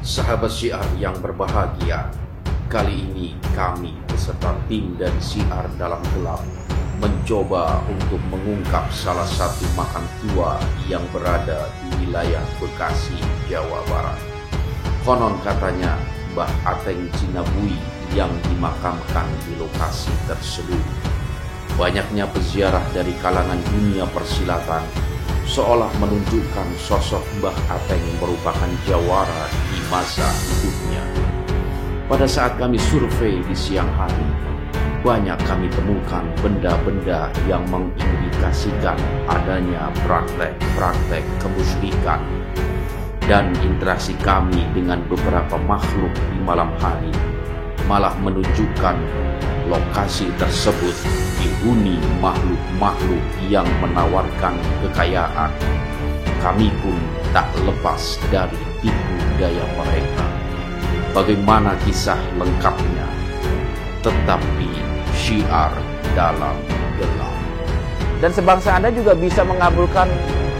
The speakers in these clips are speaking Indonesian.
Sahabat Syiar yang berbahagia, kali ini kami beserta tim dari Syiar Dalam Gelap mencoba untuk mengungkap salah satu makam tua yang berada di wilayah Bekasi, Jawa Barat. Konon katanya Mbah Ateng Cinabui yang dimakamkan di lokasi tersebut. Banyaknya peziarah dari kalangan dunia persilatan seolah menunjukkan sosok Mbah Ateng merupakan jawara di masa hidupnya. Pada saat kami survei di siang hari, banyak kami temukan benda-benda yang mengindikasikan adanya praktek-praktek kemusyrikan. Dan interaksi kami dengan beberapa makhluk di malam hari malah menunjukkan lokasi tersebut dihuni makhluk-makhluk yang menawarkan kekayaan. Kami pun tak lepas dari tipu daya mereka. Bagaimana kisah lengkapnya? Tetap di Syiar Dalam Gelap. Dan sebangsa Anda juga bisa mengabulkan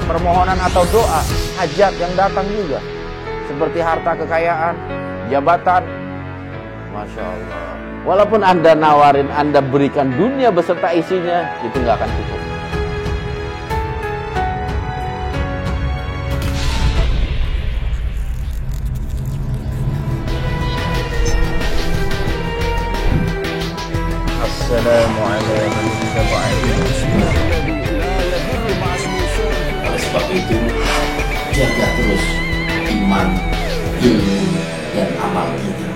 permohonan atau doa hajat yang datang juga, seperti harta kekayaan, jabatan. Masya Allah. Walaupun Anda nawarin, Anda berikan dunia beserta isinya, itu nggak akan cukup. Assalamualaikum. Oleh sebab itu, jaga terus iman, ilmu, dan amal kita.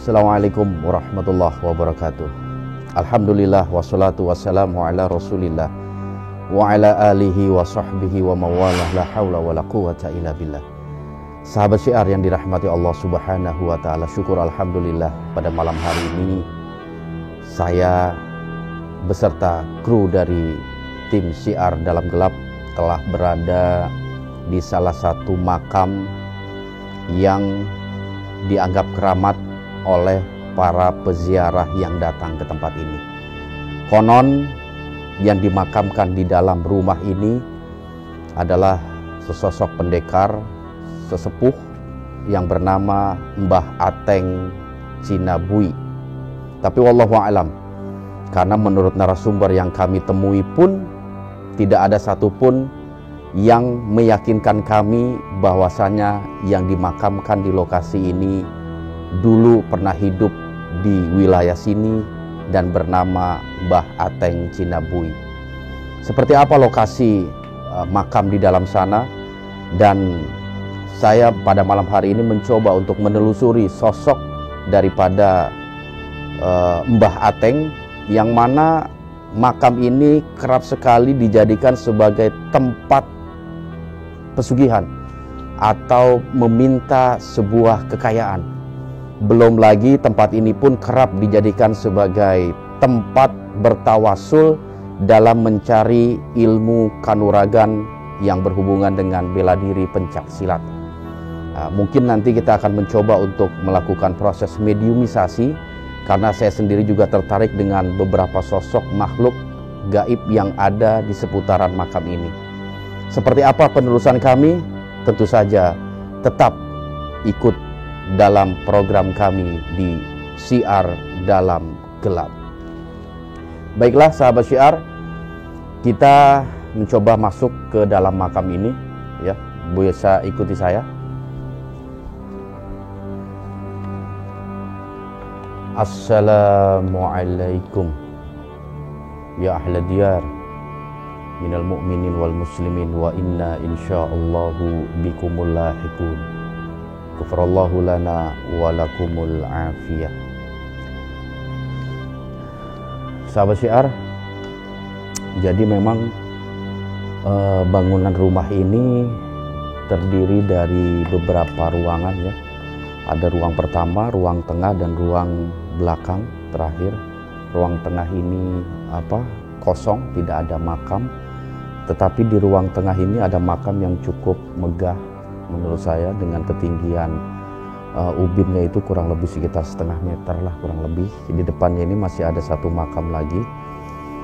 Assalamualaikum warahmatullahi wabarakatuh. Alhamdulillah wassalatu wassalamu ala rasulillah wa ala alihi wa sahbihi wa mawalah, la hawla wa la quwata illa billah. Sahabat Syiar yang dirahmati Allah subhanahu wa ta'ala, syukur alhamdulillah pada malam hari ini saya beserta kru dari tim Syiar Dalam Gelap telah berada di salah satu makam yang dianggap keramat oleh para peziarah yang datang ke tempat ini. Konon yang dimakamkan di dalam rumah ini adalah sesosok pendekar sesepuh yang bernama Mbah Ateng Cinabui. Tapi wallahu a'lam, karena menurut narasumber yang kami temui pun tidak ada satupun yang meyakinkan kami bahwasanya yang dimakamkan di lokasi ini dulu pernah hidup di wilayah sini dan bernama Mbah Ateng Cinabui. Seperti apa lokasi makam di dalam sana? Dan saya pada malam hari ini mencoba untuk menelusuri sosok daripada Mbah Ateng, yang mana makam ini kerap sekali dijadikan sebagai tempat pesugihan atau meminta sebuah kekayaan. Belum lagi tempat ini pun kerap dijadikan sebagai tempat bertawasul dalam mencari ilmu kanuragan yang berhubungan dengan bela diri pencak silat. Mungkin nanti kita akan mencoba untuk melakukan proses mediumisasi, karena saya sendiri juga tertarik dengan beberapa sosok makhluk gaib yang ada di seputaran makam ini. Seperti apa penelusuran kami? Tentu saja tetap ikut dalam program kami di Syiar Dalam Gelap. Baiklah sahabat Syiar, kita mencoba masuk ke dalam makam ini, ya. Bisa ikuti saya. Assalamualaikum ya ahla diyar minal mu'minin wal muslimin wa inna insyaallahu bikumul lahiqun. Ghafarallahu lana wa lakumul afiyah. Sahabat Syiar, jadi memang Bangunan rumah ini terdiri dari beberapa ruangan ya. Ada ruang pertama, ruang tengah, dan ruang belakang terakhir. Ruang tengah ini kosong, tidak ada makam. Tetapi di ruang tengah ini ada makam yang cukup megah menurut saya, dengan ketinggian ubinnya itu kurang lebih sekitar setengah meter lah kurang lebih. Di depannya ini masih ada satu makam lagi.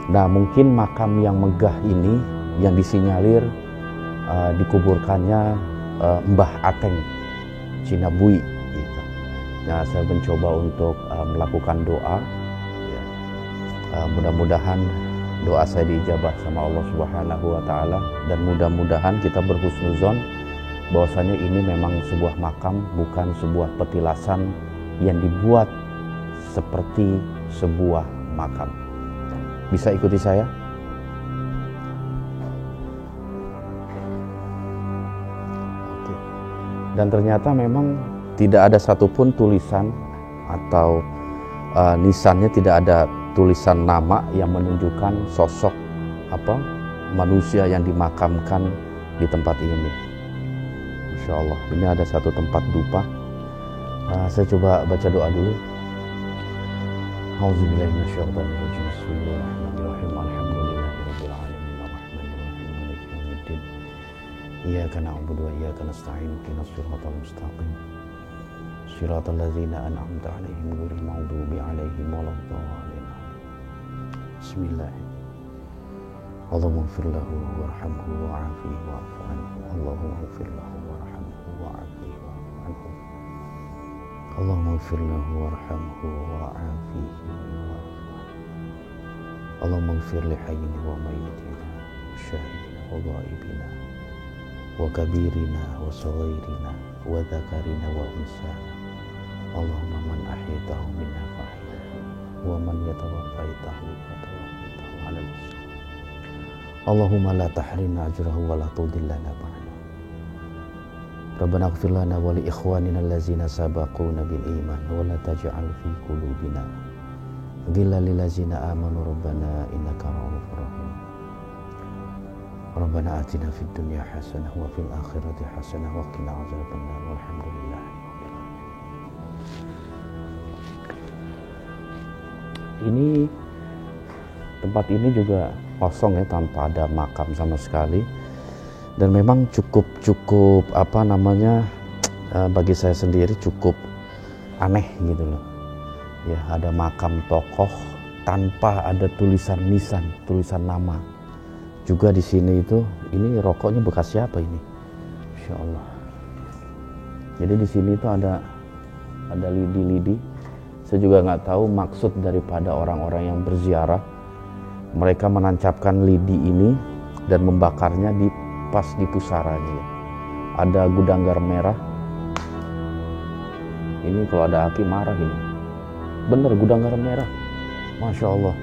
Nah, mungkin makam yang megah ini yang disinyalir dikuburkannya Mbah Ateng Cinabui gitu. Nah, saya mencoba untuk melakukan doa ya. Mudah-mudahan doa saya diijabah sama Allah Subhanahu wa Ta'ala, dan mudah-mudahan kita berhusnuzon bahwasanya ini memang sebuah makam, bukan sebuah petilasan yang dibuat seperti sebuah makam. Bisa ikuti saya? Dan ternyata memang tidak ada satupun tulisan atau nisannya, tidak ada tulisan nama yang menunjukkan sosok manusia yang dimakamkan di tempat ini. Masya Allah, ini ada satu tempat dupa. Saya coba baca doa dulu. Auzubillahi minasyaitonirrajim. Bismillahirrahmanirrahim. Alhamdulillahirabbil alamin. Arrahmanirrahim. Maliki yaumiddin. Iyyaka na'budu wa iyyaka nasta'in. Ihdinas siratal mustaqim. Shiratal ladzina an'amta 'alaihim ghairil maghdubi 'alaihim waladdallin. Bismillahirrahmanirrahim. Allahumma ighfir lahu warhamhu wa'afihi wa'fu anhu. Allahumma ighfir lahu warhamhu wa'afihi wa'fu anhu. Allahumma ighfir lahu warhamhu wa'afihi wa'fu anhu. Allahumma ighfir li hayyina wa mayyitina wa syahidina wa ghaibina wa kabirina wa saghirina wa dzakarina wa unsana. Allahumma man ahyaytahu minna fa'ahyihi wa man yatawaffaitahu fatawaffatahu 'alal Islam. Allahumma la tahrimna ajrahu wa la tudillana ba'da. Rabbana ighfir lana wa li ikhwanina allazina sabaquna bil iman wa la taj'al fi qulubina ghillan lil ladzina amanu rabbana innaka ra'ufur rahim. Rabbana atina fid dunya hasanah wa fil akhirati hasanah wa qina adzabannar. Walhamdulillah. Ini tempat ini juga kosong ya, tanpa ada makam sama sekali, dan memang cukup bagi saya sendiri cukup aneh gitu loh ya. Ada makam tokoh tanpa ada tulisan nisan, tulisan nama juga di sini. Itu ini rokoknya bekas siapa ini? Insya Allah. Jadi di sini itu ada lidi-lidi. Saya juga nggak tahu maksud daripada orang-orang yang berziarah. Mereka menancapkan lidi ini dan membakarnya pas di pusaranya. Ada gudang garam merah. Ini kalau ada api marah ini. Bener, gudang garam merah. Masya Allah.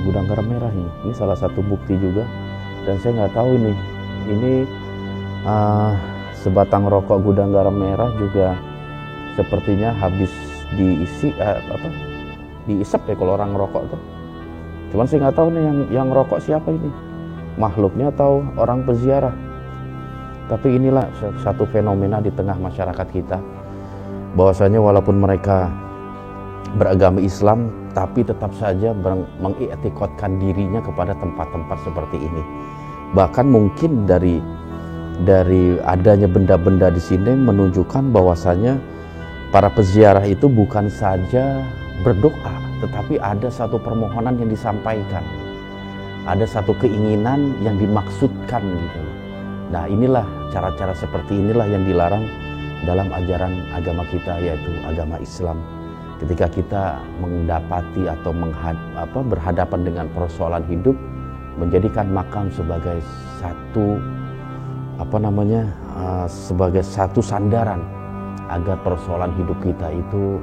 Gudang garam merah ini. Ini salah satu bukti juga. Dan saya nggak tahu ini sebatang rokok gudang garam merah juga sepertinya habis diisi diisep ya kalau orang rokok tuh. Cuman saya nggak tahu nih yang rokok siapa ini, makhluknya atau orang peziarah. Tapi inilah satu fenomena di tengah masyarakat kita, bahwasanya walaupun mereka beragama Islam, tapi tetap saja mengiktikadkan dirinya kepada tempat-tempat seperti ini. Bahkan mungkin dari adanya benda-benda di sini menunjukkan bahwasanya para peziarah itu bukan saja berdoa, tetapi ada satu permohonan yang disampaikan, ada satu keinginan yang dimaksudkan gitu. Nah, inilah cara-cara seperti inilah yang dilarang dalam ajaran agama kita, yaitu agama Islam. Ketika kita mendapati atau berhadapan dengan persoalan hidup, menjadikan makam sebagai sebagai satu sandaran agar persoalan hidup kita itu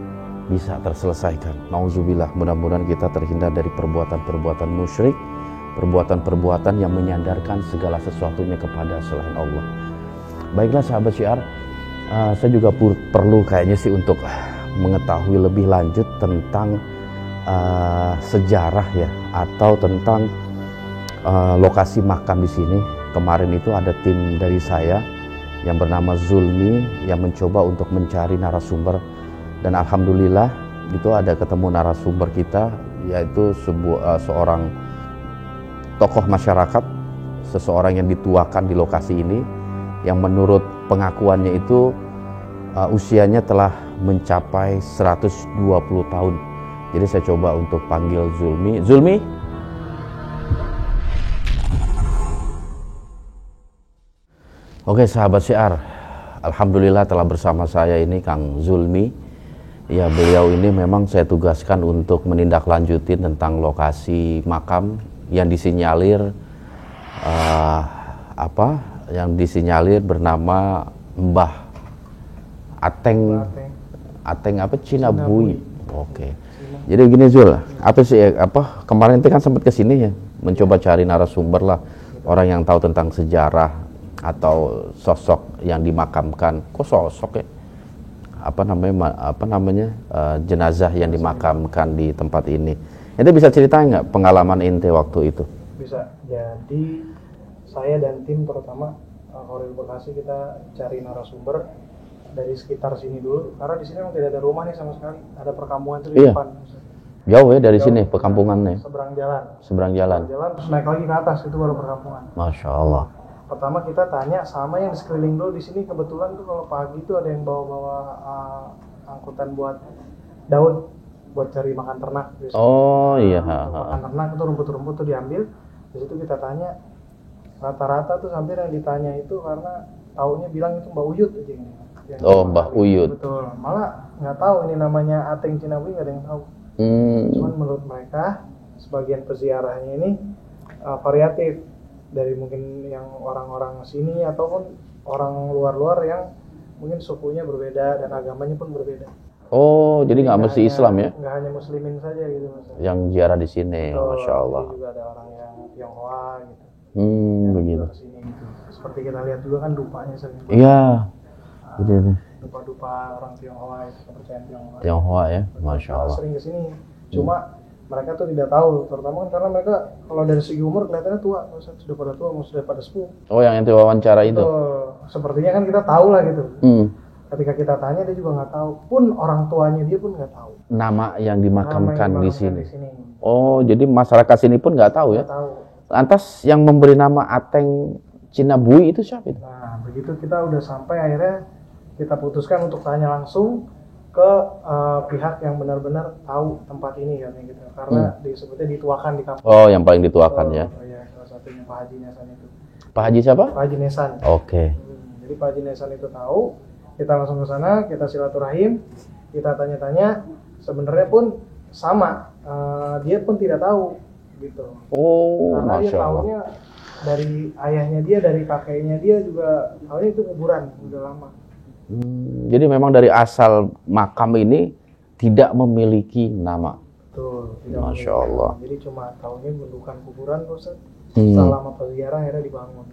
bisa terselesaikan. Nauzubillah, mudah-mudahan kita terhindar dari perbuatan-perbuatan musyrik, perbuatan-perbuatan yang menyandarkan segala sesuatunya kepada selain Allah. Baiklah sahabat syiar, saya juga perlu kayaknya sih untuk mengetahui lebih lanjut tentang sejarah ya, atau tentang lokasi makam di sini. Kemarin itu ada tim dari saya yang bernama Zulmi yang mencoba untuk mencari narasumber, dan alhamdulillah itu ada ketemu narasumber kita, yaitu seorang tokoh masyarakat, seseorang yang dituakan di lokasi ini, yang menurut pengakuannya itu usianya telah mencapai 120 tahun. Jadi saya coba untuk panggil Zulmi. Zulmi? Oke sahabat syiar, alhamdulillah telah bersama saya ini Kang Zulmi. Ya, beliau ini memang saya tugaskan untuk menindaklanjuti tentang lokasi makam yang disinyalir disinyalir bernama Mbah Ateng apa Cinabui. Oke. Jadi gini Zul, kemarin itu kan sempat kesini ya, mencoba cari narasumber lah, orang yang tahu tentang sejarah atau sosok yang dimakamkan. Kok sosok ya? Jenazah yang dimakamkan di tempat ini. Ente bisa ceritain nggak pengalaman ente waktu itu? Bisa. Jadi saya dan tim terutama Horil Bekasi kita cari narasumber dari sekitar sini dulu, karena di sini memang tidak ada rumah nih sama sekali. Ada perkampungan itu di depan. Jauh ya dari sini perkampungannya. Seberang jalan. Seberang jalan. Terus naik lagi ke atas itu baru perkampungan. Masya Allah. Pertama kita tanya sama yang di sekeliling dulu. Di sini kebetulan tuh kalau pagi tuh ada yang bawa angkutan buat daun buat cari makan ternak. Oh iya. Makan ternak itu rumput-rumput tuh diambil. Di situ kita tanya, rata-rata tuh hampir yang ditanya itu karena taunya bilang itu Mbak Uyut aja ini. Mbah Uyut. Betul. Malah nggak tahu ini namanya Ateng Cinabui, nggak ada yang tahu. Cuman menurut mereka sebagian peziarahnya ini variatif, dari mungkin yang orang-orang sini ataupun orang luar-luar yang mungkin sukunya berbeda dan agamanya pun berbeda. Oh, jadi nggak mesti Islam ya? Nggak hanya Muslimin saja gitu Mas. Yang ziarah di sini, Masya Allah. Juga ada orang yang Tionghoa gitu. Begitu. Kesini, gitu. Seperti kita lihat juga kan dupanya sering. Iya. Gitu. Dupa-dupa orang Tionghoa itu kepercayaan Tionghoa. Tionghoa ya, Masya Allah. Sering kesini. Cuma mereka tuh tidak tahu, terutama kan karena mereka kalau dari segi umur kelihatannya tua, sudah pada tua, sudah pada sepuh. Oh, yang ente wawancara itu? Sepertinya kan kita tahu lah gitu. Ketika kita tanya dia juga nggak tahu, pun orang tuanya dia pun nggak tahu. Nama yang dimakamkan di sini. Oh, jadi masyarakat sini pun nggak tahu ya? Nggak tahu. Lantas yang memberi nama Ateng Cinabui itu siapa itu? Nah, begitu kita udah sampai, akhirnya kita putuskan untuk tanya langsung ke pihak yang benar-benar tahu tempat ini kan gitu, karena disebutnya dituakan di kampung. Oh, yang paling dituakan ya. Oh iya, salah satunya Pak Haji Nesan itu. Pak Haji siapa? Pak Haji Nesan. Oke. Jadi Pak Haji Nesan itu tahu, kita langsung ke sana, kita silaturahim, kita tanya-tanya, sebenarnya pun sama, dia pun tidak tahu gitu. Oh, karena Masya dia Allah. tahunya dari ayahnya dia, dari kakeknya dia juga tahunya itu kuburan udah lama. Jadi memang dari asal makam ini tidak memiliki nama. Betul, Masya Allah. Jadi cuma tahunya bentukan kuburan terus selama peziarah akhirnya dibangun.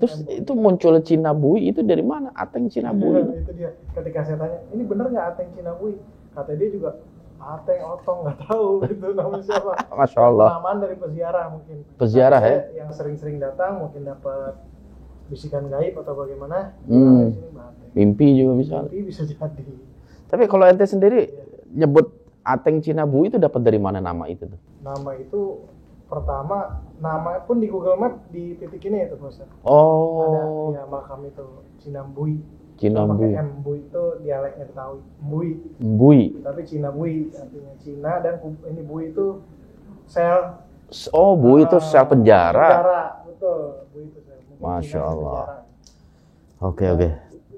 Terus itu muncul Cinabui itu dari mana? Ateng Cinabui. Itu dia. Ketika saya tanya, ini bener nggak Ateng Cinabui? Kata dia juga Ateng Otong, nggak tahu gitu namanya siapa. Masya Allah. Namaan dari peziarah mungkin. Peziarah ya? Yang sering-sering datang mungkin dapat bisikan gaib atau bagaimana. Mimpi juga bisa. Mimpi bisa jadi. Tapi kalau ente sendiri nyebut Ateng Cinabui itu dapat dari mana nama itu tuh? Nama itu pertama, nama pun di Google Map di titik ini itu Mas. Oh. Ada ya makam itu Cinabui. Cinabui. Bui itu dialeknya Betawi. Bui. Tapi Cinabui artinya Cina, dan ini Bui itu sel. Oh, Bui itu sel penjara. Penjara, betul. Bui itu sel. Masya Allah. Oke.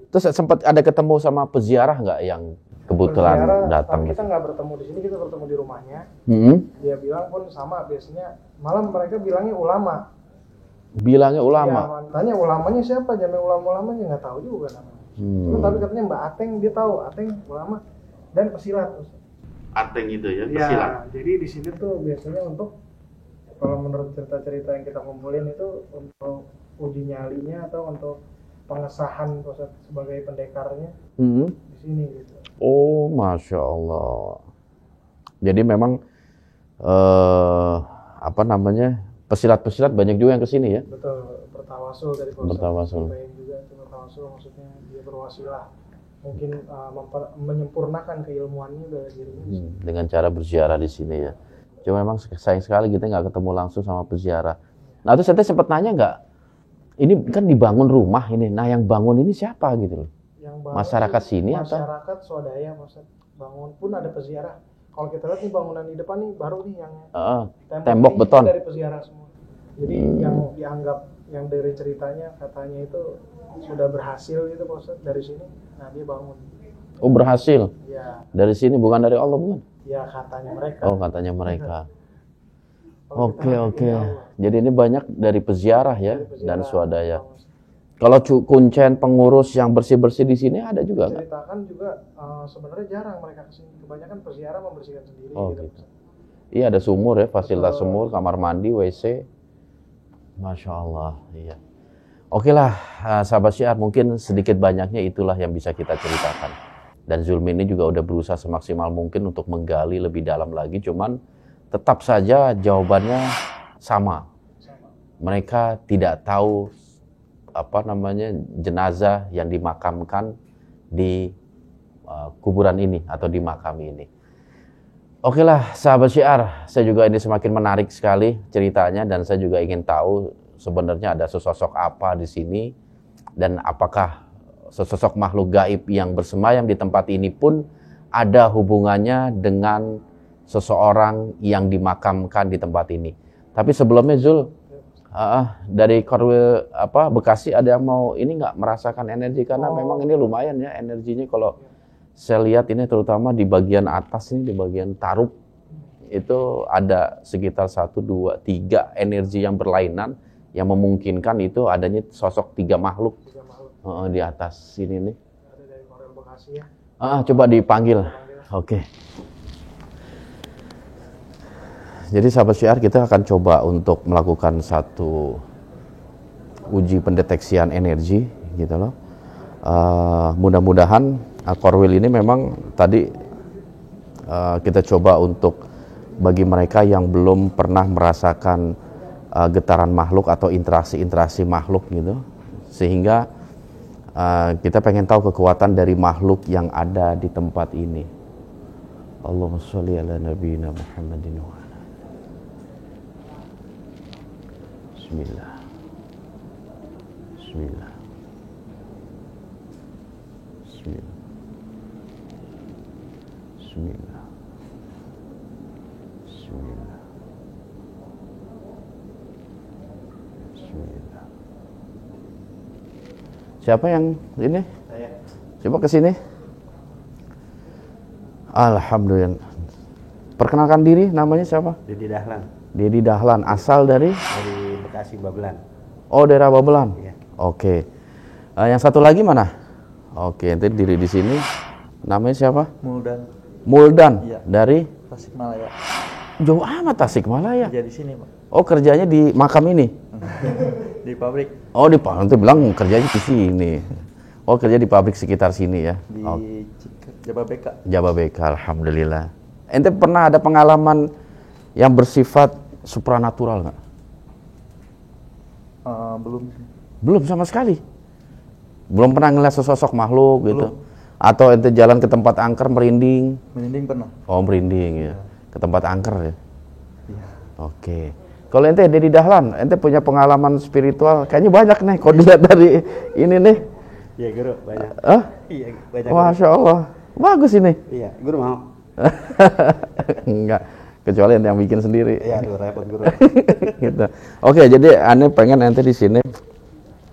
Terus sempat ada ketemu sama peziarah nggak yang kebetulan datang? Kita nggak bertemu di sini, kita bertemu di rumahnya. Dia bilang pun sama, biasanya malam mereka bilangnya ulama. Bilangnya ulama? Ya, tanya ulamanya siapa, jangan ulama-ulamanya nggak tahu juga namanya. Tapi katanya Mbak Ateng, dia tahu Ateng ulama dan pesilat. Ateng itu ya, pesilat. Ya, jadi di sini tuh biasanya untuk, kalau menurut cerita-cerita yang kita kumpulin itu untuk uji nyalinya atau untuk pengesahan sebagai pendekarnya di sini gitu. Oh, Masya Allah. Jadi memang Pesilat-pesilat banyak juga yang kesini ya. Betul, bertawasul dari Pak Ustadz. Bertawasul. Baik juga itu bertawasul, maksudnya dia berwasilah mungkin menyempurnakan keilmuannya dari dirinya. Dengan cara berziarah di sini ya. Cuma memang sayang sekali kita nggak ketemu langsung sama peziarah. Nah terus saya sempat nanya nggak, ini kan dibangun rumah ini, nah yang bangun ini siapa gitu loh? Yang bangun, masyarakat sini atau? Masyarakat swadaya, Ustaz. Bangun pun ada peziarah. Kalau kita lihat nih bangunan di depan nih baru nih yang tembok beton dari peziarah semua. Jadi yang dianggap yang dari ceritanya katanya itu sudah berhasil gitu Pak Ustaz dari sini. Nah dia bangun. Oh berhasil? Ya. Dari sini bukan dari Allah bukan? Ya katanya mereka. Oh katanya mereka. Oke. Jadi ini banyak dari peziarah ya dan swadaya. Kalau kuncen pengurus yang bersih-bersih di sini ada juga nggak? Ceritakan juga sebenarnya jarang mereka kesini. Kebanyakan peziarah membersihkan sendiri. Oh gitu. Iya ada sumur ya, fasilitas sumur, kamar mandi, WC. Masya Allah. Iya. Oke lah, sahabat syiar, mungkin sedikit banyaknya itulah yang bisa kita ceritakan. Dan Zulmi ini juga udah berusaha semaksimal mungkin untuk menggali lebih dalam lagi, cuman tetap saja jawabannya sama. Mereka tidak tahu jenazah yang dimakamkan di kuburan ini atau di makam ini. Oke lah sahabat syiar, saya juga ini semakin menarik sekali ceritanya dan saya juga ingin tahu sebenarnya ada sosok apa di sini dan apakah sosok makhluk gaib yang bersemayam di tempat ini pun ada hubungannya dengan seseorang yang dimakamkan di tempat ini. Tapi sebelumnya Zul, dari Korwil Bekasi ada yang mau ini nggak merasakan energi karena memang ini lumayan ya energinya kalau saya lihat ini terutama di bagian atas ini di bagian tarup itu ada sekitar 1, 2, 3 energi yang berlainan yang memungkinkan itu adanya sosok 3 makhluk di atas sini nih. Ada dari Korwil Bekasi ya. Coba dipanggil. Oke. Jadi sahabat syiar kita akan coba untuk melakukan satu uji pendeteksian energi gitu loh. Mudah-mudahan Korwil ini memang tadi kita coba untuk bagi mereka yang belum pernah merasakan getaran makhluk atau interaksi makhluk gitu, sehingga kita pengen tahu kekuatan dari makhluk yang ada di tempat ini. Allahumma sholli ala nabiyina Muhammadin wa ala. Bismillah. Bismillah. Bismillah. Bismillah. Bismillah. Bismillah. Siapa yang ini? Saya. Coba ke sini. Alhamdulillah. Perkenalkan diri, namanya siapa? Dedi Dahlan. Dedi Dahlan, asal dari Bekasi Babelan. Oh, daerah Babelan. Iya. Oke. Yang satu lagi mana? Oke, nanti diri di sini. Namanya siapa? Muldan. Muldan. Iya. Dari Tasikmalaya. jauh amat Tasikmalaya. Kerja di sini, Pak. Oh, kerjanya di makam ini. Di pabrik. Oh, nanti bilang kerjanya di sini. Oh, kerja di pabrik sekitar sini ya. Di Oh, Jababeka. Jababeka, alhamdulillah. Ente pernah ada pengalaman yang bersifat supranatural nggak? Belum. Belum sama sekali. Belum pernah ngeliat sesosok makhluk gitu. Belum. Atau ente jalan ke tempat angker merinding? Merinding pernah. Oh, merinding ya. Ke tempat angker ya. Iya. Oke. Kalau ente Dedi Dahlan, ente punya pengalaman spiritual kayaknya banyak nih. Kalau dilihat dari ini nih. Iya, Guru, banyak. Iya, banyak. Masya Allah. Bagus ini. Iya, Guru mau. Enggak. Kecuali ente yang bikin sendiri. Iya, aduh repot, Guru. Gitu. Oke, jadi ane pengen ente di sini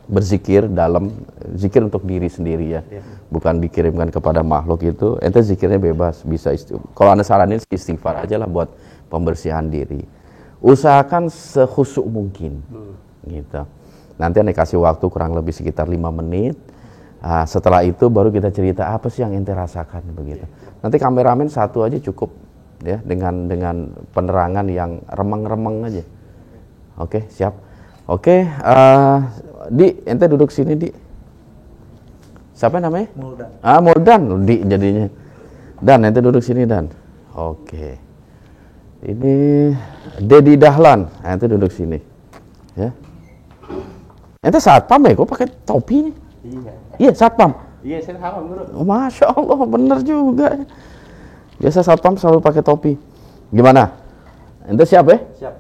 berzikir dalam zikir untuk diri sendiri ya. Iya. Bukan dikirimkan kepada makhluk itu. Ente zikirnya bebas, bisa kalau anda saranin istighfar aja lah buat pembersihan diri. Usahakan sekhusuk mungkin. Gitu. Nanti ane kasih waktu kurang lebih sekitar 5 menit. Setelah itu baru kita cerita apa sih yang ente rasakan begitu. Nanti kameramen satu aja cukup ya dengan penerangan yang remeng-remeng aja. Oke, siap. Oke, Di, ente duduk sini, Di. Siapa namanya? Muldan. Muldan, Di jadinya. Dan ente duduk sini, Dan. Oke. Ini Dedi Dahlan. Nah, itu duduk sini. Ya. Ente satpam ya? Kok pakai topi nih? Iya. Iya, satpam. Iya, saya hafal Guru. Oh, Masya Allah, bener juga. Biasa satpam selalu pakai topi. Gimana? Ente siap ya? Siap.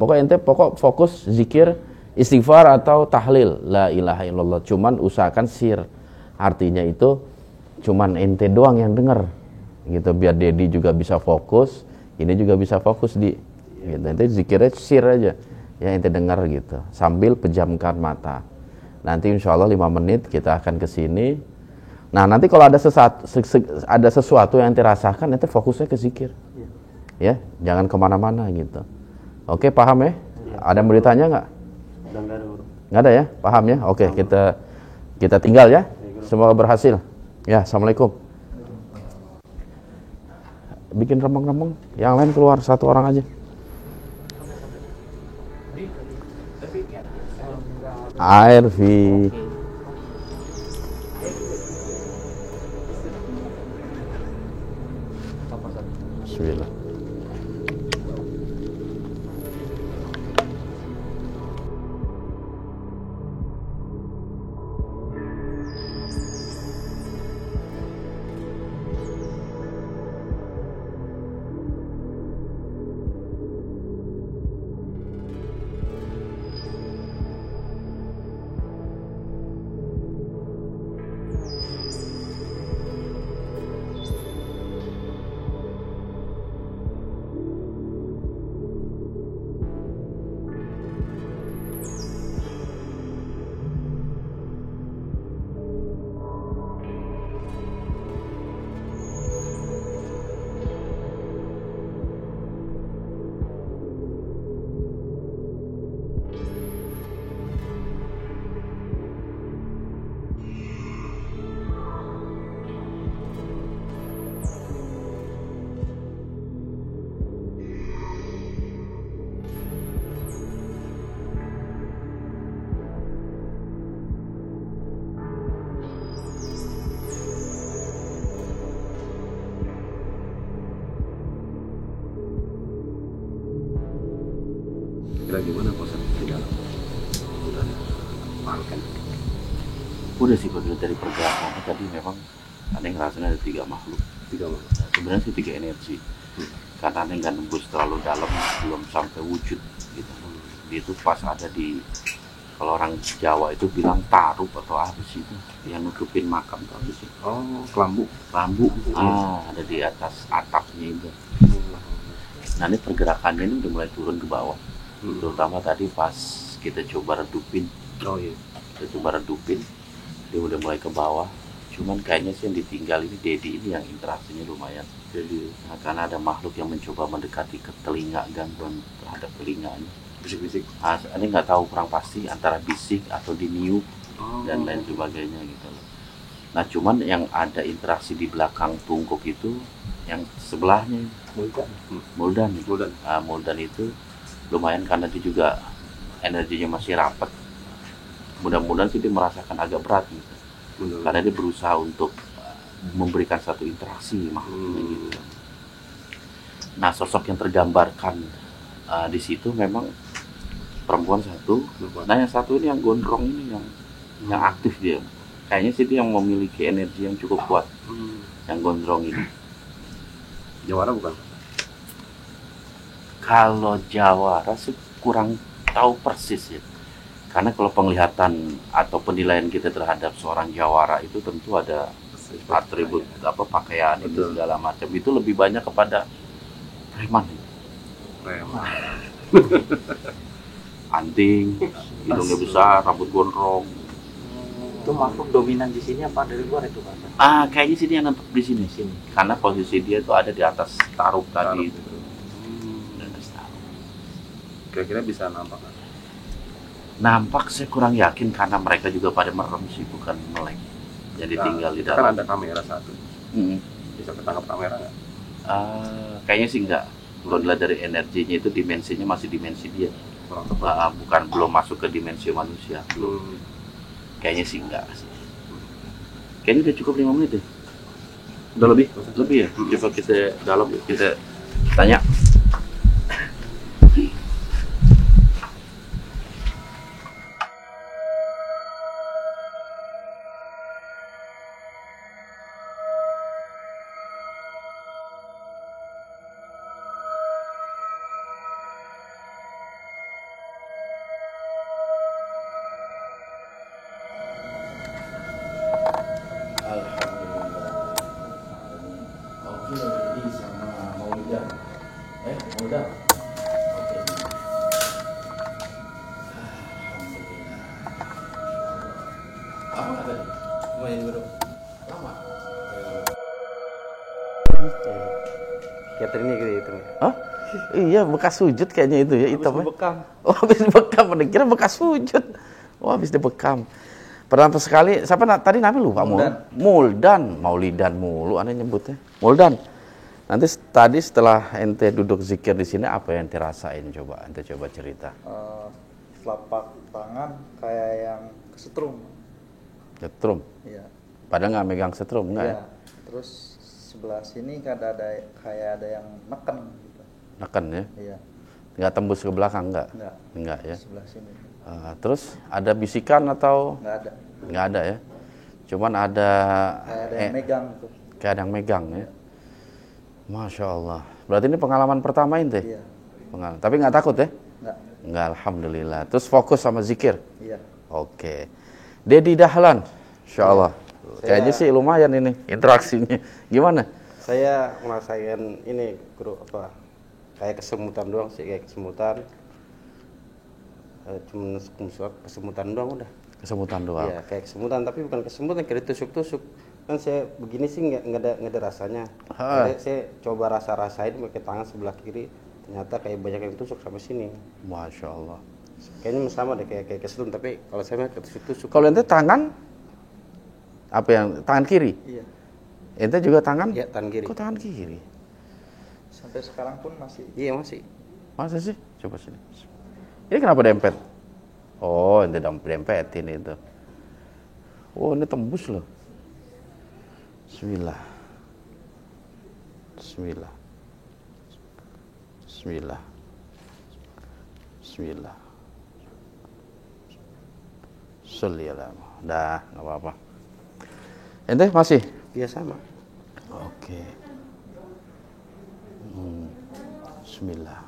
Pokoknya ente fokus zikir, istighfar atau tahlil. La ilaha illallah. Cuman usahakan sir. Artinya itu cuman ente doang yang denger. Gitu, biar Dedi juga bisa fokus. Ini juga bisa fokus di. Gitu. Ente zikirnya sir aja. Ya ente dengar gitu. Sambil pejamkan mata. Nanti insya Allah 5 menit kita akan ke sini. Nah nanti kalau ada sesuatu yang ente rasakan, ente fokusnya ke zikir. Ya, jangan kemana-mana gitu. Oke, paham ya? Ada yang mau ditanya nggak? Udah nggak ada Guru. Nggak ada ya? Paham ya? Oke, kita tinggal ya. Semoga berhasil. Ya, assalamualaikum. Bikin remeng-remeng. Yang lain keluar 1 orang aja. Air Vi. Bismillah. Kira gimana Pak di dalam? Udah makan? Udah sih kalau dari pergerakannya tadi memang aneh ngerasanya ada 3 makhluk. 3 makhluk. Nah, sebenarnya sih 3 energi. Karena aneh nggak nembus terlalu dalam, belum sampai wujud gitu. Dia itu pas ada di, kalau orang Jawa itu bilang tarup atau apa sih itu yang nutupin makam tuh apa sih? Oh, kelambu. Kelambu. Ada di atas atapnya itu. Nah ini pergerakannya ini udah mulai turun ke bawah. Terutama tadi pas kita coba redupin. Oh iya. Kita coba redupin, dia udah mulai ke bawah. Cuman kayaknya sih yang ditinggal ini Dedi ini yang interaksinya lumayan. Jadi karena ada makhluk yang mencoba mendekati ke telinga, gangguan terhadap telinganya. Bisik-bisik. Ini nggak tahu kurang pasti antara bisik atau diniup dan lain sebagainya gitu loh. Nah cuman yang ada interaksi di belakang tungkuk itu, yang sebelahnya Muldan. Muldan itu lumayan karena dia juga energinya masih rapat. Mudah-mudahan sih dia merasakan agak berat gitu. Karena dia berusaha untuk memberikan satu interaksi makhluknya gitu. Nah sosok yang tergambarkan di situ memang perempuan satu. Nah yang satu ini yang gondrong ini yang aktif dia. Kayaknya sih dia yang memiliki energi yang cukup kuat. Yang gondrong ini. Jawara bukan? Kalau Jawara sih kurang tahu persis ya. Karena kalau penglihatan atau penilaian kita terhadap seorang Jawara itu tentu ada atribut apa pakaian itu segala macam, itu lebih banyak kepada preman. Anting, hidungnya besar, rambut gondrong. Itu makhluk dominan di sini apa dari luar itu Pak? Kayaknya sih dia nempel di sini. Karena posisi dia itu ada di atas tarup tadi itu. Kira-kira bisa nampak kan? Nampak saya kurang yakin karena mereka juga pada merem sih, bukan melek. Jadi tinggal di dalam. Kan ada kamera satu. Bisa ketangkap kamera nggak? Kayaknya sih enggak. Kalau dilihat dari energinya itu dimensinya masih dimensi dia. Bukan belum masuk ke dimensi manusia. Kayaknya sih enggak sih. Kayaknya udah cukup 5 menit ya. Udah lebih? Lebih ya? Coba kita dalam kita tanya. Apa nggak tadi? Main guru. Lama. Kayak ini gitu. Hah? Iya, bekas sujud kayaknya itu ya, hitam ya. Bekam. Oh, habis bekam, kira bekas sujud. Oh, habis dibekam. Pertama sekali, siapa tadi namanya lupa? Muldan. Maulidan mulu aneh nyebutnya. Muldan. Nanti tadi setelah ente duduk zikir di sini, apa yang ente rasain? Coba ente coba cerita. Telapak tangan kayak yang kesetrum. Setrum. Iya. Padahal nggak megang setrum, nggak ya? Terus sebelah sini kayak ada yang neken gitu. Neken ya? Iya. Nggak tembus ke belakang, nggak? Enggak. Nggak ya? Sebelah sini. Terus ada bisikan atau? Enggak ada. Nggak ada ya? Cuman ada Kayak ada yang megang tuh. kayak ada yang megang ya? Masya Allah. Berarti ini pengalaman pertama ente? Iya. Tapi nggak takut ya? Enggak. Nggak, alhamdulillah. Terus fokus sama zikir? Iya. Oke. Dedi Dahlan, Insya Allah. Kayaknya sih lumayan ini interaksinya. Gimana? Saya ngerasain ini guru apa? Kayak kesemutan doang sih, kayak kesemutan. Cuman kesemutan doang udah. Kesemutan doang. Iya, kayak kesemutan, tapi bukan kesemutan, kayak ditusuk-tusuk. Kan saya begini sih nggak ada rasanya. Saya coba rasain pakai tangan sebelah kiri, ternyata kayak banyak yang tusuk sampai sini. Masya Allah. Kayaknya sama deh kayak kesetrum, tapi kalau saya mah ketusuk-tusuk. Kalau ente tangan, apa yang tangan kiri? Iya. Ente juga tangan? Iya, tangan kiri. Kok tangan kiri? Sampai sekarang pun masih. Iya masih. Masa sih? Coba sini. Ini kenapa dempet? Oh, ente dempetin itu. Oh, ini tembus loh. Bismillah. Bismillah. Bismillah. Bismillah. Sholli ala Muhammad. Dah, nggak apa-apa. Ente masih? Iya sama. Oke. Bismillah.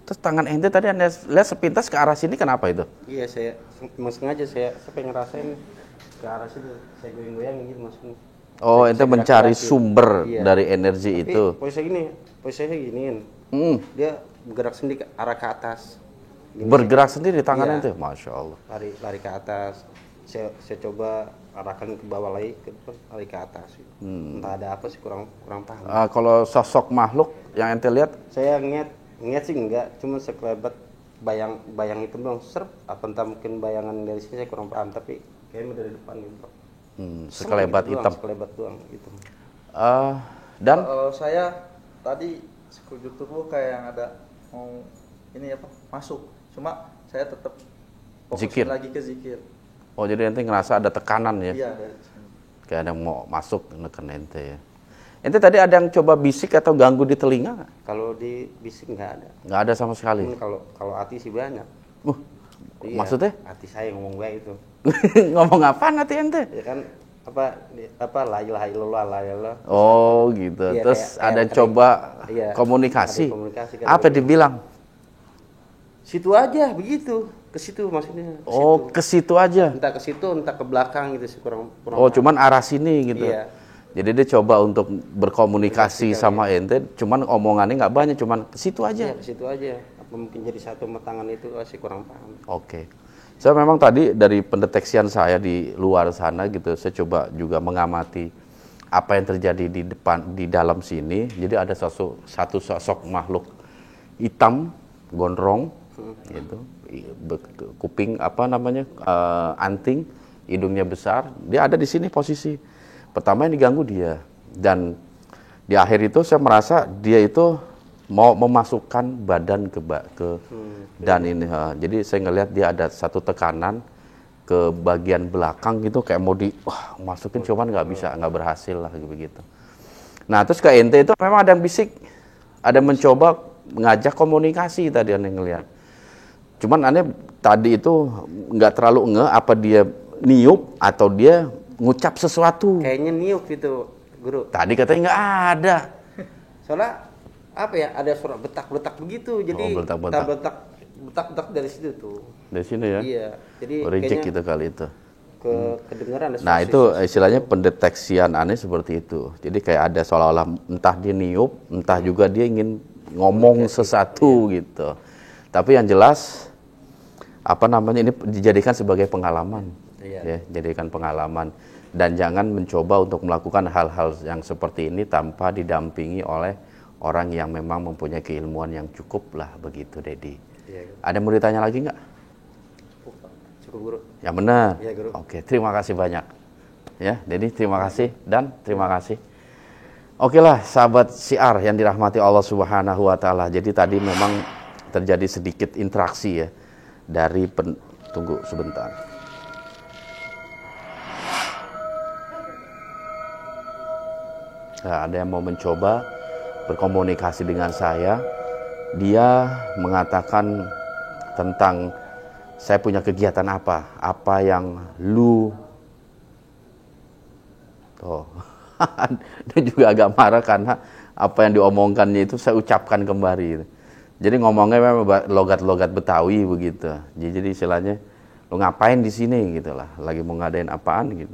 Terus tangan ente tadi anda lihat sepintas ke arah sini, kenapa itu? Iya, saya emang sengaja saya pengen ngerasain ke arah situ, saya goyang-goyang gitu maksudnya. Oh, Saya ente mencari gerak-gerakin. sumber Iya. dari energi Tapi itu. posisinya giniin. Dia bergerak sendiri ke arah ke atas. Gini. Bergerak sendiri tangan Iya. ente, Masya Allah. Lari ke atas. Saya coba arahkan ke bawah lagi, lari ke atas. Entah ada apa sih, kurang paham. Kalau sosok makhluk yang ente lihat, Saya ngeliat sih enggak, cuma sekelebat bayang itu doang, serp. Apa entah mungkin bayangan dari sini saya kurang paham, tapi kayaknya dari depan gitu. sekelebat Gitu doang, hitam. sekelebat doang gitu. Dan Kalau saya tadi sekujur tubuh kayak yang ada mau ini apa masuk. Cuma saya tetap fokus Zikir. lagi ke zikir. oh, jadi ente ngerasa ada tekanan ya? Iya dari sini. Kayak ada yang mau masuk neken ente ya. Ente tadi ada yang coba bisik atau ganggu di telinga nggak? Kalau di bisik nggak ada. Nggak ada sama sekali. Cuman kalau hati sih banyak. Iya, Maksudnya? hati saya ngomong baik itu. Ngomong apaan hati ente? Ya kan apa la ilaha illallah la ilallah. Oh gitu. Iya, Terus kayak ada tadi. coba Iya, komunikasi. ada komunikasi, kan. Apa dibilang? Situ aja begitu, ke situ maksudnya. Ke Oh, situ. ke situ aja. Entah ke situ, entah ke belakang gitu sih kurang Oh, paham. cuman arah sini gitu. Iya. Jadi dia coba untuk berkomunikasi sama ente, cuman omongannya nggak banyak, cuman ke situ aja. Iya, ke situ aja. Apa mungkin jadi satu sama tangan itu masih kurang paham. Oke. Saya memang tadi dari pendeteksian saya di luar sana gitu, saya coba juga mengamati apa yang terjadi di depan, di dalam sini. Jadi ada satu sosok makhluk hitam, gondrong, gitu, kuping apa namanya, anting, hidungnya besar. Dia ada di sini posisi. Pertama yang diganggu dia, dan di akhir itu saya merasa dia itu mau memasukkan badan ke dan ini, jadi saya ngelihat dia ada satu tekanan ke bagian belakang gitu, kayak mau masukin, cuman nggak berhasil lah begitu. Nah terus ke ente itu memang ada yang bisik, ada mencoba mengajak komunikasi tadi yang ngelihat. Cuman aneh tadi itu nggak terlalu apa dia niup atau dia ngucap sesuatu. Kayaknya niup itu, Guru. Tadi katanya nggak ada. Soalnya apa ya, ada suara betak-betak begitu. Jadi betak-betak. betak dari situ tuh. Dari sini ya? Iya. Jadi Reject kayaknya gitu kali itu. kedengeran ada Nah suara itu istilahnya pendeteksian aneh seperti itu. Jadi kayak ada seolah-olah entah dia niup, entah juga dia ingin ngomong sesuatu gitu. Tapi yang jelas apa namanya, ini dijadikan sebagai pengalaman. Iya. Ya, jadikan pengalaman, dan jangan mencoba untuk melakukan hal-hal yang seperti ini tanpa didampingi oleh orang yang memang mempunyai keilmuan yang cukup lah, begitu Dedi. Iya, Guru. Ada yang mau ditanya lagi nggak? Cukup, Guru. Yang benar. Iya, Guru. Oke, terima kasih banyak. Ya, Dedi, terima kasih dan terima kasih. Oke lah, sahabat siar yang dirahmati Allah Subhanahu wa taala. Jadi tadi memang terjadi sedikit interaksi ya dari tunggu sebentar. Nah, ada yang mau mencoba berkomunikasi dengan saya. Dia mengatakan tentang saya punya kegiatan apa yang lu dia juga agak marah karena apa yang diomongkannya itu saya ucapkan kembali. Jadi ngomongnya memang logat-logat Betawi begitu. Jadi istilahnya lu ngapain di sini gitu lah, lagi mau ngadain apaan gitu.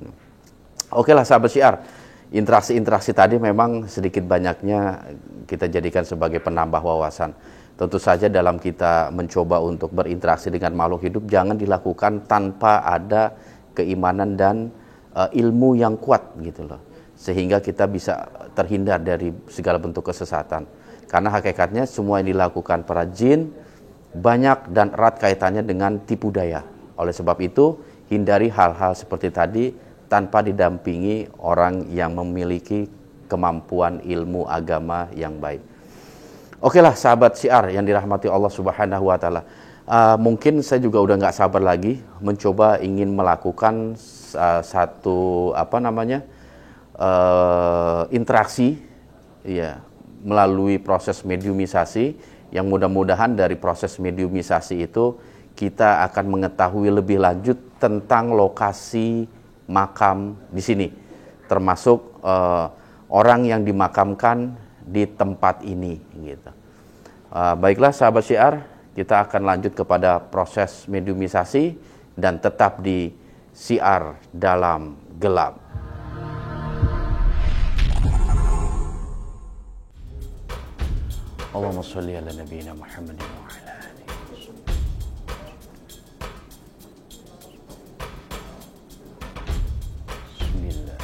Oke lah sahabat syiar, interaksi-interaksi tadi memang sedikit banyaknya kita jadikan sebagai penambah wawasan. Tentu saja dalam kita mencoba untuk berinteraksi dengan makhluk hidup jangan dilakukan tanpa ada keimanan dan ilmu yang kuat gitu loh. Sehingga kita bisa terhindar dari segala bentuk kesesatan. Karena hakikatnya semua yang dilakukan para jin banyak dan erat kaitannya dengan tipu daya. Oleh sebab itu, hindari hal-hal seperti tadi tanpa didampingi orang yang memiliki kemampuan ilmu agama yang baik. Oke lah sahabat syiar yang dirahmati Allah Subhanahu wa taala. Mungkin saya juga udah nggak sabar lagi mencoba ingin melakukan satu interaksi ya melalui proses mediumisasi, yang mudah-mudahan dari proses mediumisasi itu kita akan mengetahui lebih lanjut tentang lokasi makam di sini, termasuk orang yang dimakamkan di tempat ini gitu. Baiklah sahabat syiar, kita akan lanjut kepada proses mediumisasi dan tetap di Syiar Dalam Gelap. Allahumma sholli ala nabiyyina Muhammadin wa ala alihi. Bismillah.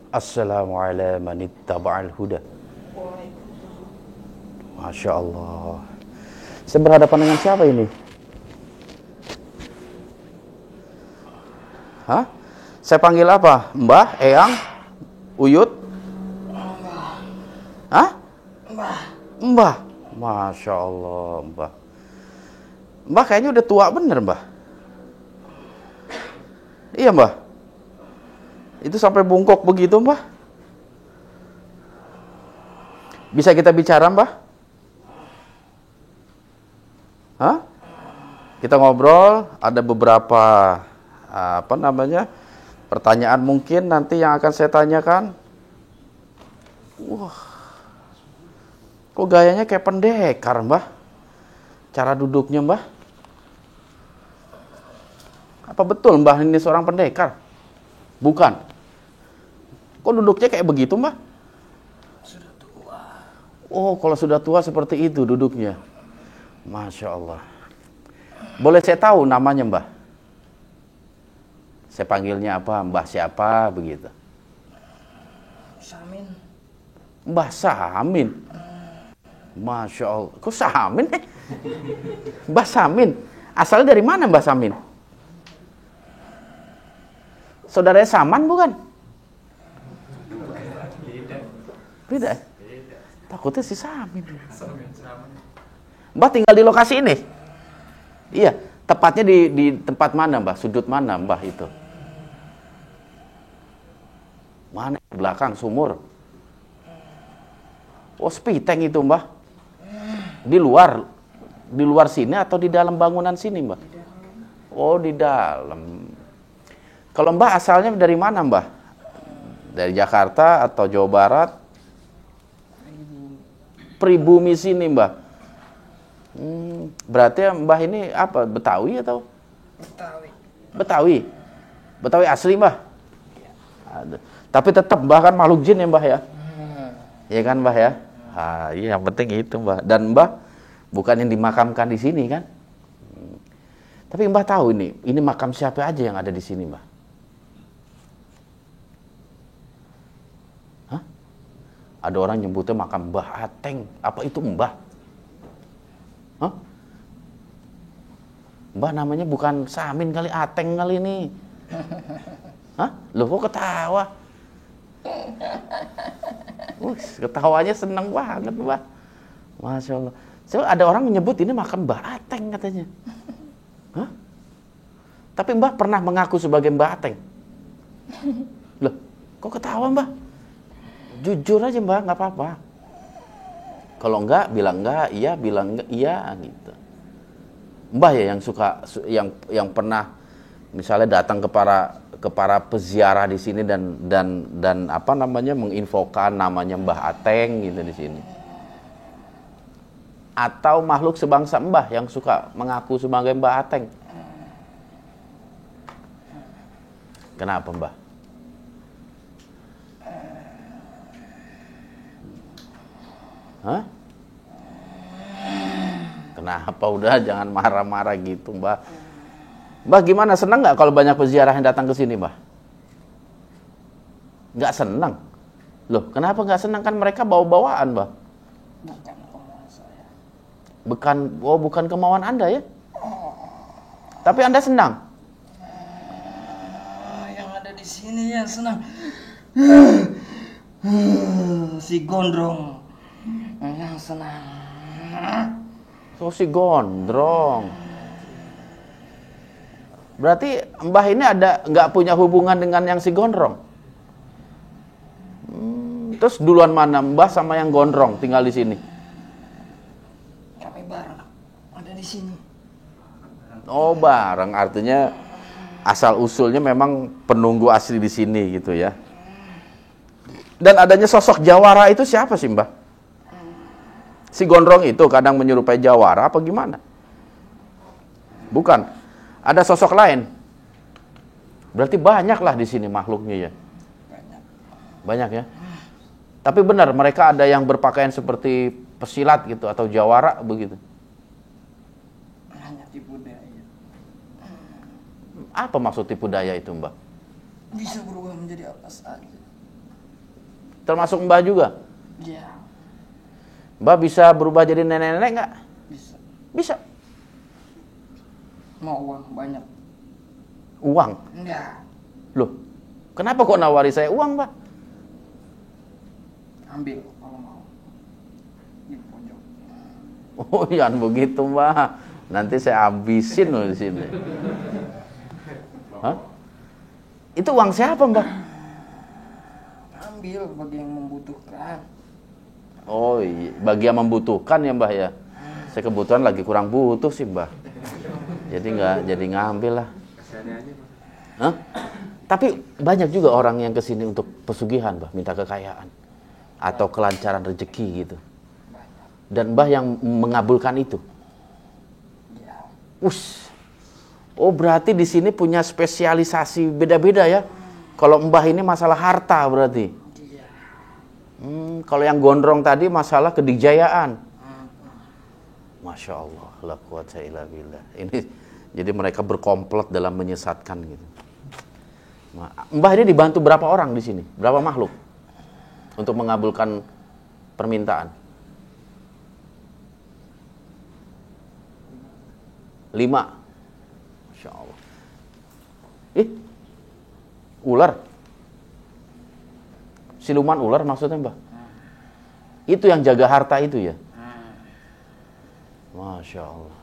Assalamualaikum manittaba'al huda. Masya Allah. Saya berhadapan dengan siapa ini? Hah? Saya panggil apa? Mbah, Eyang, Uyut? Hah? Mbah. Masya Allah, Mbah. Mbah kayaknya udah tua bener, Mbah. Iya, Mbah. Itu sampai bungkuk begitu, Mbah. Bisa kita bicara, Mbah? Hah? Kita ngobrol, ada beberapa pertanyaan mungkin nanti yang akan saya tanyakan. Wah. Kok gayanya kayak pendekar, Mbah? Cara duduknya, Mbah? Apa betul Mbah ini seorang pendekar? Bukan. Kok duduknya kayak begitu, Mbah? Sudah tua. Oh, kalau sudah tua seperti itu duduknya. Masya Allah. Boleh saya tahu namanya, Mbah? Saya panggilnya apa? Mbah siapa? Begitu. Samin. Mbah Samin. Masya Allah. Kok Samin? Mbah Samin. Asalnya dari mana Mbah Samin? Saudaranya Saman bukan? Beda. Takutnya si Samin. Mbah tinggal di lokasi ini? Iya. Tepatnya di tempat mana, Mbah? Sudut mana, Mbah itu? Mana? Belakang sumur. Oh, Spiteng itu, Mbah. Di luar sini atau di dalam bangunan sini, Mbah? Oh, di dalam. Kalau Mbah asalnya dari mana, Mbah? Dari Jakarta atau Jawa Barat? Pribumi sini, Mbah. Berarti Mbah ini apa? Betawi atau? Betawi. Betawi. Betawi asli, Mbah. Tapi tetap Mbah kan makhluk jin ya, Mbah ya? Iya kan, Mbah ya? Iya, yang penting itu, Mbah. Dan Mbah bukan yang dimakamkan di sini kan? Tapi Mbah tahu ini makam siapa aja yang ada di sini, Mbah? Hah? Ada orang nyebutnya makam Mbah Ateng. Apa itu Mbah? Hah? Mbah namanya bukan Samin kali, Ateng kali ini. Hah? Loh kok ketawa? Ketawanya seneng banget, Mbah. Masya Allah. So, ada orang menyebut ini makam Mbah Ateng katanya. Hah? Tapi Mbah pernah mengaku sebagai Mbah Ateng? Loh, kok ketawa, Mbah? Jujur aja, Mbah, nggak apa-apa. Kalau enggak, bilang enggak, iya, bilang enggak, iya, gitu. Mbah ya yang suka, yang pernah misalnya datang ke para peziarah di sini dan apa namanya menginfokan namanya Mbah Ateng gitu di sini. Atau makhluk sebangsa Mbah yang suka mengaku sebagai Mbah Ateng. Kenapa, Mbah? Hah? Kenapa? Udah jangan marah-marah gitu, Mbah. Mbah gimana, senang nggak kalau banyak peziarah yang datang ke sini, Mbah? Nggak senang? Loh, kenapa nggak senang? Kan mereka bawa-bawaan, Mbah. Bukan kemauan saya. Bukan kemauan Anda ya? Tapi Anda senang? Yang ada di sini yang senang. Si Gondrong yang senang. So, si Gondrong. Berarti Mbah ini nggak punya hubungan dengan yang si Gondrong? Terus duluan mana Mbah sama yang Gondrong tinggal di sini? Kami bareng ada di sini. Oh, bareng, artinya asal usulnya memang penunggu asli di sini gitu ya. Dan adanya sosok jawara itu siapa sih, Mbah? Si Gondrong itu kadang menyerupai jawara apa gimana? Bukan. Ada sosok lain. Berarti banyaklah di sini makhluknya ya. Banyak ya. Tapi benar mereka ada yang berpakaian seperti pesilat gitu atau jawara begitu. Hanya tipu daya. Apa maksud tipu daya itu, Mbah? Bisa berubah menjadi apa saja. Termasuk Mbah juga? Iya. Mbah bisa berubah jadi nenek-nenek nggak? Bisa. Bisa. Mau uang banyak? Uang? Enggak. Loh, kenapa kok nawari saya uang, Mbah? Ambil kalau mau. Di pojok. Oh, jangan begitu, Mbah. Nanti saya habisin loh di sini. Hah? Itu uang siapa, Mbah? Ambil bagi yang membutuhkan. Oh, iya. Bagi yang membutuhkan ya, Mbah ya. Saya kebetulan lagi kurang butuh sih, Mbah. Jadi nggak jadi ngambil lah. Hah? Tapi banyak juga orang yang kesini untuk pesugihan, Mbah, minta kekayaan atau kelancaran rezeki gitu. Dan Mbah yang mengabulkan itu. Oh, berarti di sini punya spesialisasi beda-beda ya. Kalau Mbah ini masalah harta berarti. Kalau yang gondrong tadi masalah kedikjayaan. Masya Allah, la quwata illa billah. Ini jadi mereka berkomplot dalam menyesatkan gitu. Mbah ini dibantu berapa orang di sini? Berapa makhluk untuk mengabulkan permintaan? 5. Masya Allah. Ular. Siluman ular maksudnya, Mbah? Itu yang jaga harta itu ya? Masya Allah.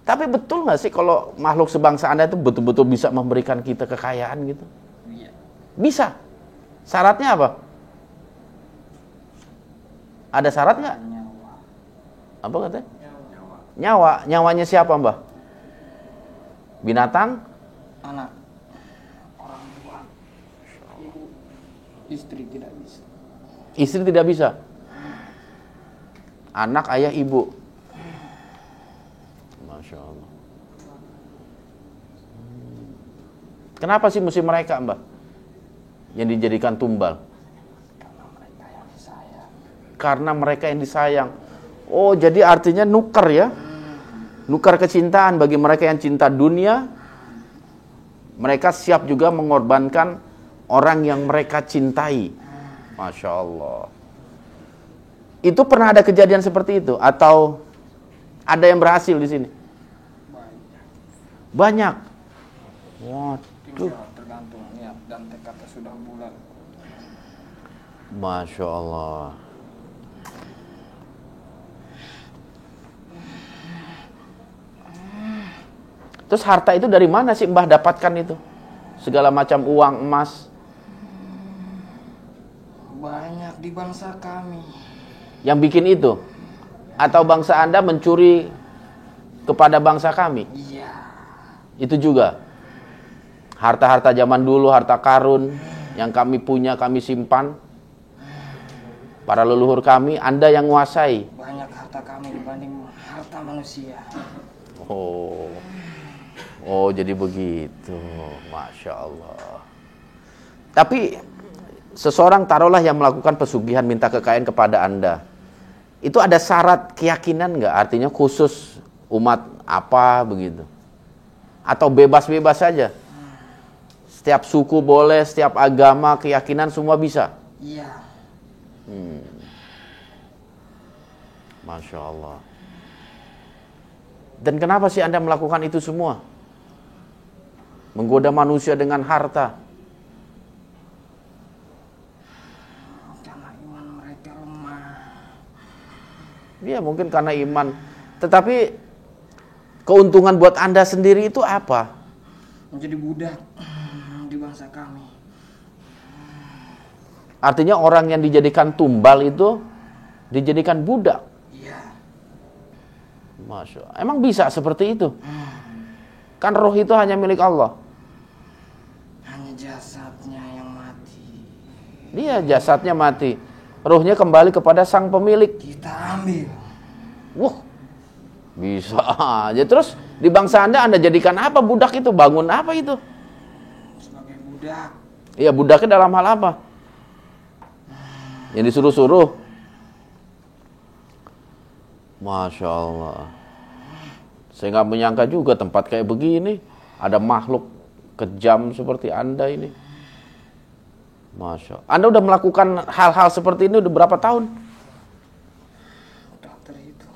Tapi betul nggak sih kalau makhluk sebangsa Anda itu betul-betul bisa memberikan kita kekayaan gitu? Iya. Bisa. Syaratnya apa? Ada syarat nggak? Nyawa. Apa katanya? Nyawa. Nyawanya siapa, Mbah? Binatang? Anak. Orang tua. Ibu. Istri tidak bisa. Istri tidak bisa. Anak, ayah, ibu. Masya Allah. Kenapa sih mesti mereka, Mbah? Yang dijadikan tumbal? Karena mereka yang disayang. Karena mereka yang disayang. Oh, jadi artinya nuker ya? Nukar kecintaan bagi mereka yang cinta dunia. Mereka siap juga mengorbankan orang yang mereka cintai. Masya Allah. Itu pernah ada kejadian seperti itu? Atau ada yang berhasil di sini? Banyak. Waduh. Tergantung niat dan tekadnya sudah bulat. Masya Allah. Terus harta itu dari mana sih Mbah dapatkan itu? Segala macam uang, emas. Banyak di bangsa kami. Yang bikin itu? Atau bangsa Anda mencuri kepada bangsa kami? Iya. Itu juga. Harta-harta zaman dulu, harta karun yang kami punya, kami simpan. Para leluhur kami, Anda yang nguasai. Banyak harta kami dibanding harta manusia. Oh, jadi begitu. Masya Allah. Tapi seseorang taruhlah yang melakukan pesugihan minta kekayaan kepada Anda. Itu ada syarat keyakinan nggak? Artinya khusus umat apa begitu? Atau bebas-bebas saja? Setiap suku boleh, setiap agama, keyakinan semua bisa? Iya. Masya Allah. Dan kenapa sih Anda melakukan itu semua? Menggoda manusia dengan harta. Karena iman mereka lemah. Ya mungkin karena iman. Tetapi keuntungan buat Anda sendiri itu apa? Menjadi budak di bangsa kami. Artinya orang yang dijadikan tumbal itu dijadikan budak. Iya. Masya Allah. Emang bisa seperti itu? Kan roh itu hanya milik Allah. Hanya jasadnya yang mati. Dia jasadnya mati. Rohnya kembali kepada sang pemilik. Kita ambil. Wah, bisa aja. Terus di bangsa Anda jadikan apa budak itu? Bangun apa itu? Sebagai budak. Iya, budaknya dalam hal apa? Yang disuruh-suruh. Masya Allah. Saya nggak menyangka juga tempat kayak begini ada makhluk kejam seperti Anda ini. Masya Allah. Anda udah melakukan hal-hal seperti ini udah berapa tahun? Tak terhitung.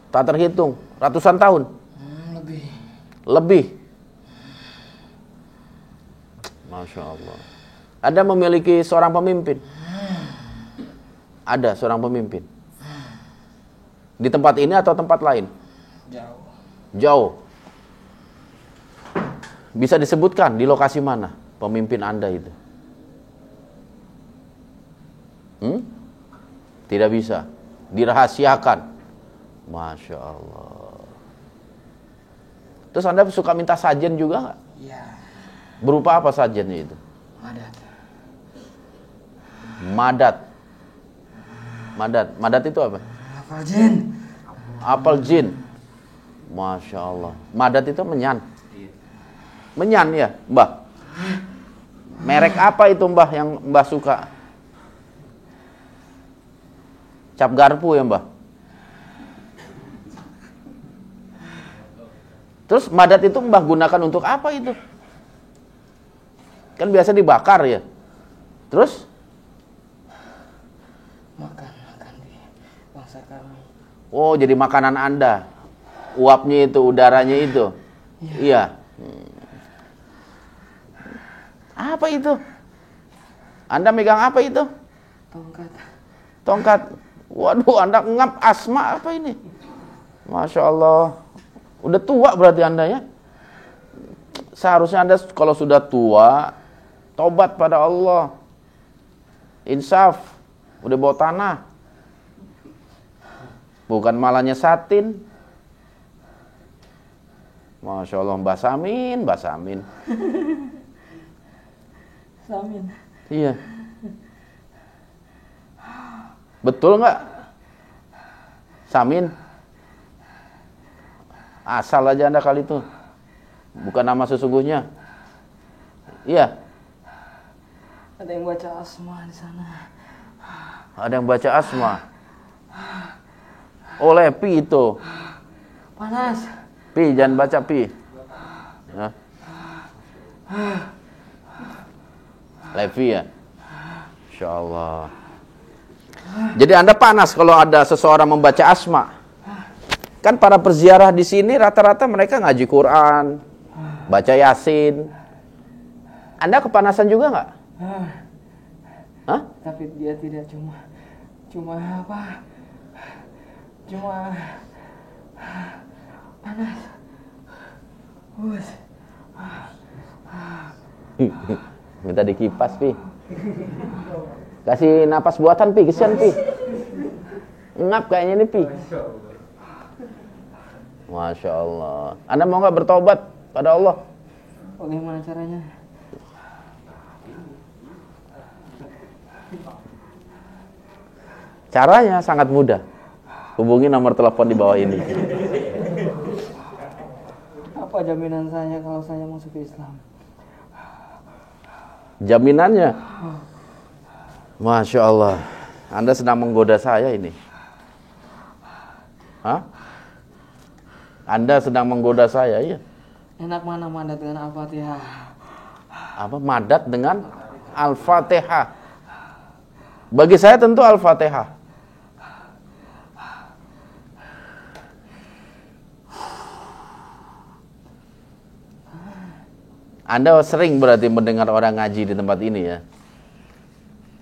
Tak terhitung. Ratusan tahun? Lebih. Lebih? Masya Allah. Anda memiliki seorang pemimpin? Ada seorang pemimpin? Di tempat ini atau tempat lain? Jauh. Jauh. Bisa disebutkan di lokasi mana pemimpin Anda itu? Tidak bisa. Dirahasiakan. Masya Allah. Terus Anda suka minta sajen juga nggak? Iya. Berupa apa sajennya itu? Madat. Madat. Madat. Madat itu apa? Apel jin. Apel jin. Masya Allah. Madat itu menyan. Menyan ya, Mbah? Merek apa itu Mbah yang Mbah suka? Cap garpu ya Mbah? Terus madat itu Mbah gunakan untuk apa itu? Kan biasa dibakar ya. Terus? Makan di bangsa kami. Oh, jadi makanan Anda. Uapnya itu, udaranya itu. Iya. Apa itu? Anda megang apa itu? Tongkat. Tongkat. Waduh, Anda ngap asma apa ini? Masya Allah. Udah tua berarti Anda ya? Seharusnya Anda kalau sudah tua, tobat pada Allah. Insaf. Udah bawa tanah. Bukan malah nyesatin. Masya Allah, Mbah Samin, Mbah Samin. Samin. Iya. Betul nggak? Samin. Asal aja Anda kali itu. Bukan nama sesungguhnya. Iya. Ada yang baca asma di sana. Ada yang baca asma. Oh, Lepi itu. Panas. Pi, jangan baca Pi. Ya. Levi ya. Insya Allah. Jadi Anda panas kalau ada seseorang membaca asma. Kan para peziarah di sini rata-rata mereka ngaji Quran, baca Yasin. Anda kepanasan juga nggak? Hah? Tapi dia tidak cuma apa? Cuma panas. Minta dikipas, Pi. Kasih napas buatan, Pi. Kesian, Pi. Ngap kayaknya nih, Pi. Masya Allah. Anda mau nggak bertobat pada Allah? Bagaimana caranya? Caranya sangat mudah. Hubungi nomor telepon di bawah ini. Apa jaminan saya kalau saya masuk Islam? Jaminannya? Masya Allah. Anda sedang menggoda saya ini. Hah? Anda sedang menggoda saya, ya? Enak mana madat dengan Al-Fatihah? Apa madat dengan Al-Fatihah? Bagi saya tentu Al-Fatihah. Anda sering berarti mendengar orang ngaji di tempat ini ya?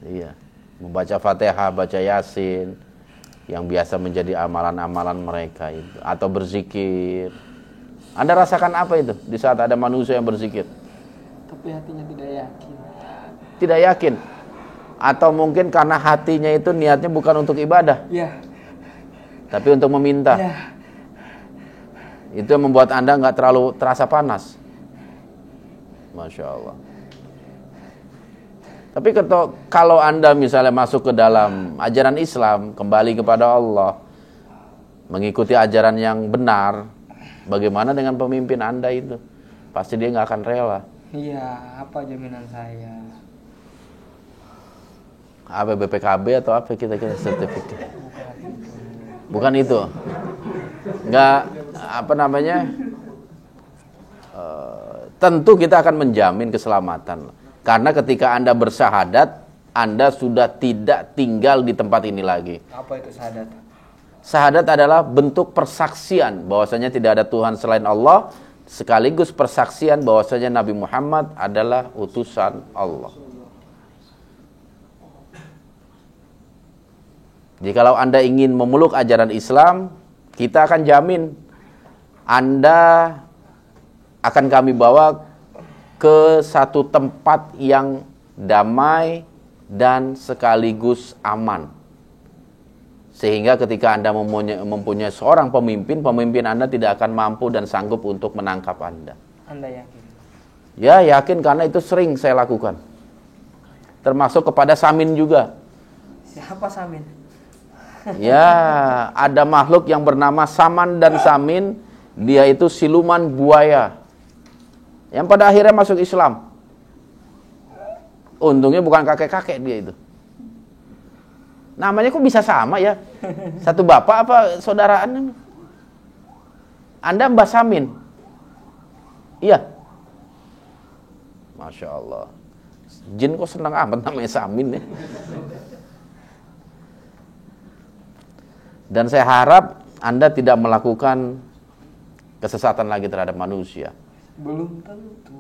Iya. Membaca Fatihah, baca Yasin, yang biasa menjadi amalan-amalan mereka itu. Atau berzikir. Anda rasakan apa itu di saat ada manusia yang berzikir? Tapi hatinya tidak yakin. Tidak yakin? Atau mungkin karena hatinya itu niatnya bukan untuk ibadah? Iya. Tapi untuk meminta? Iya. Itu yang membuat Anda nggak terlalu terasa panas. Masya Allah. Tapi kalau Anda misalnya masuk ke dalam ajaran Islam, kembali kepada Allah, mengikuti ajaran yang benar, bagaimana dengan pemimpin Anda itu? Pasti dia nggak akan rela. Iya, apa jaminan saya? Apa BPKB atau apa kita sertifikat? Bukan itu. Nggak, apa namanya? Tentu kita akan menjamin keselamatan. Karena ketika Anda bersyahadat, Anda sudah tidak tinggal di tempat ini lagi. Apa itu syahadat? Syahadat adalah bentuk persaksian bahwasanya tidak ada Tuhan selain Allah, sekaligus persaksian bahwasanya Nabi Muhammad adalah utusan Allah. Jikalau Anda ingin memeluk ajaran Islam, kita akan jamin Anda akan kami bawa ke satu tempat yang damai dan sekaligus aman. Sehingga ketika Anda mempunyai seorang pemimpin Anda tidak akan mampu dan sanggup untuk menangkap Anda. Anda yakin? Ya, yakin karena itu sering saya lakukan. Termasuk kepada Samin juga. Siapa Samin? Ya, ada makhluk yang bernama Saman dan Samin. Dia itu siluman buaya yang pada akhirnya masuk Islam. Untungnya bukan kakek-kakek dia itu. Namanya kok bisa sama ya? Satu bapak apa saudaraan? Anda Mbah Samin? Iya. Masya Allah. Jin kok senang amat namanya Samin ya. Dan saya harap Anda tidak melakukan kesesatan lagi terhadap manusia. Belum tentu.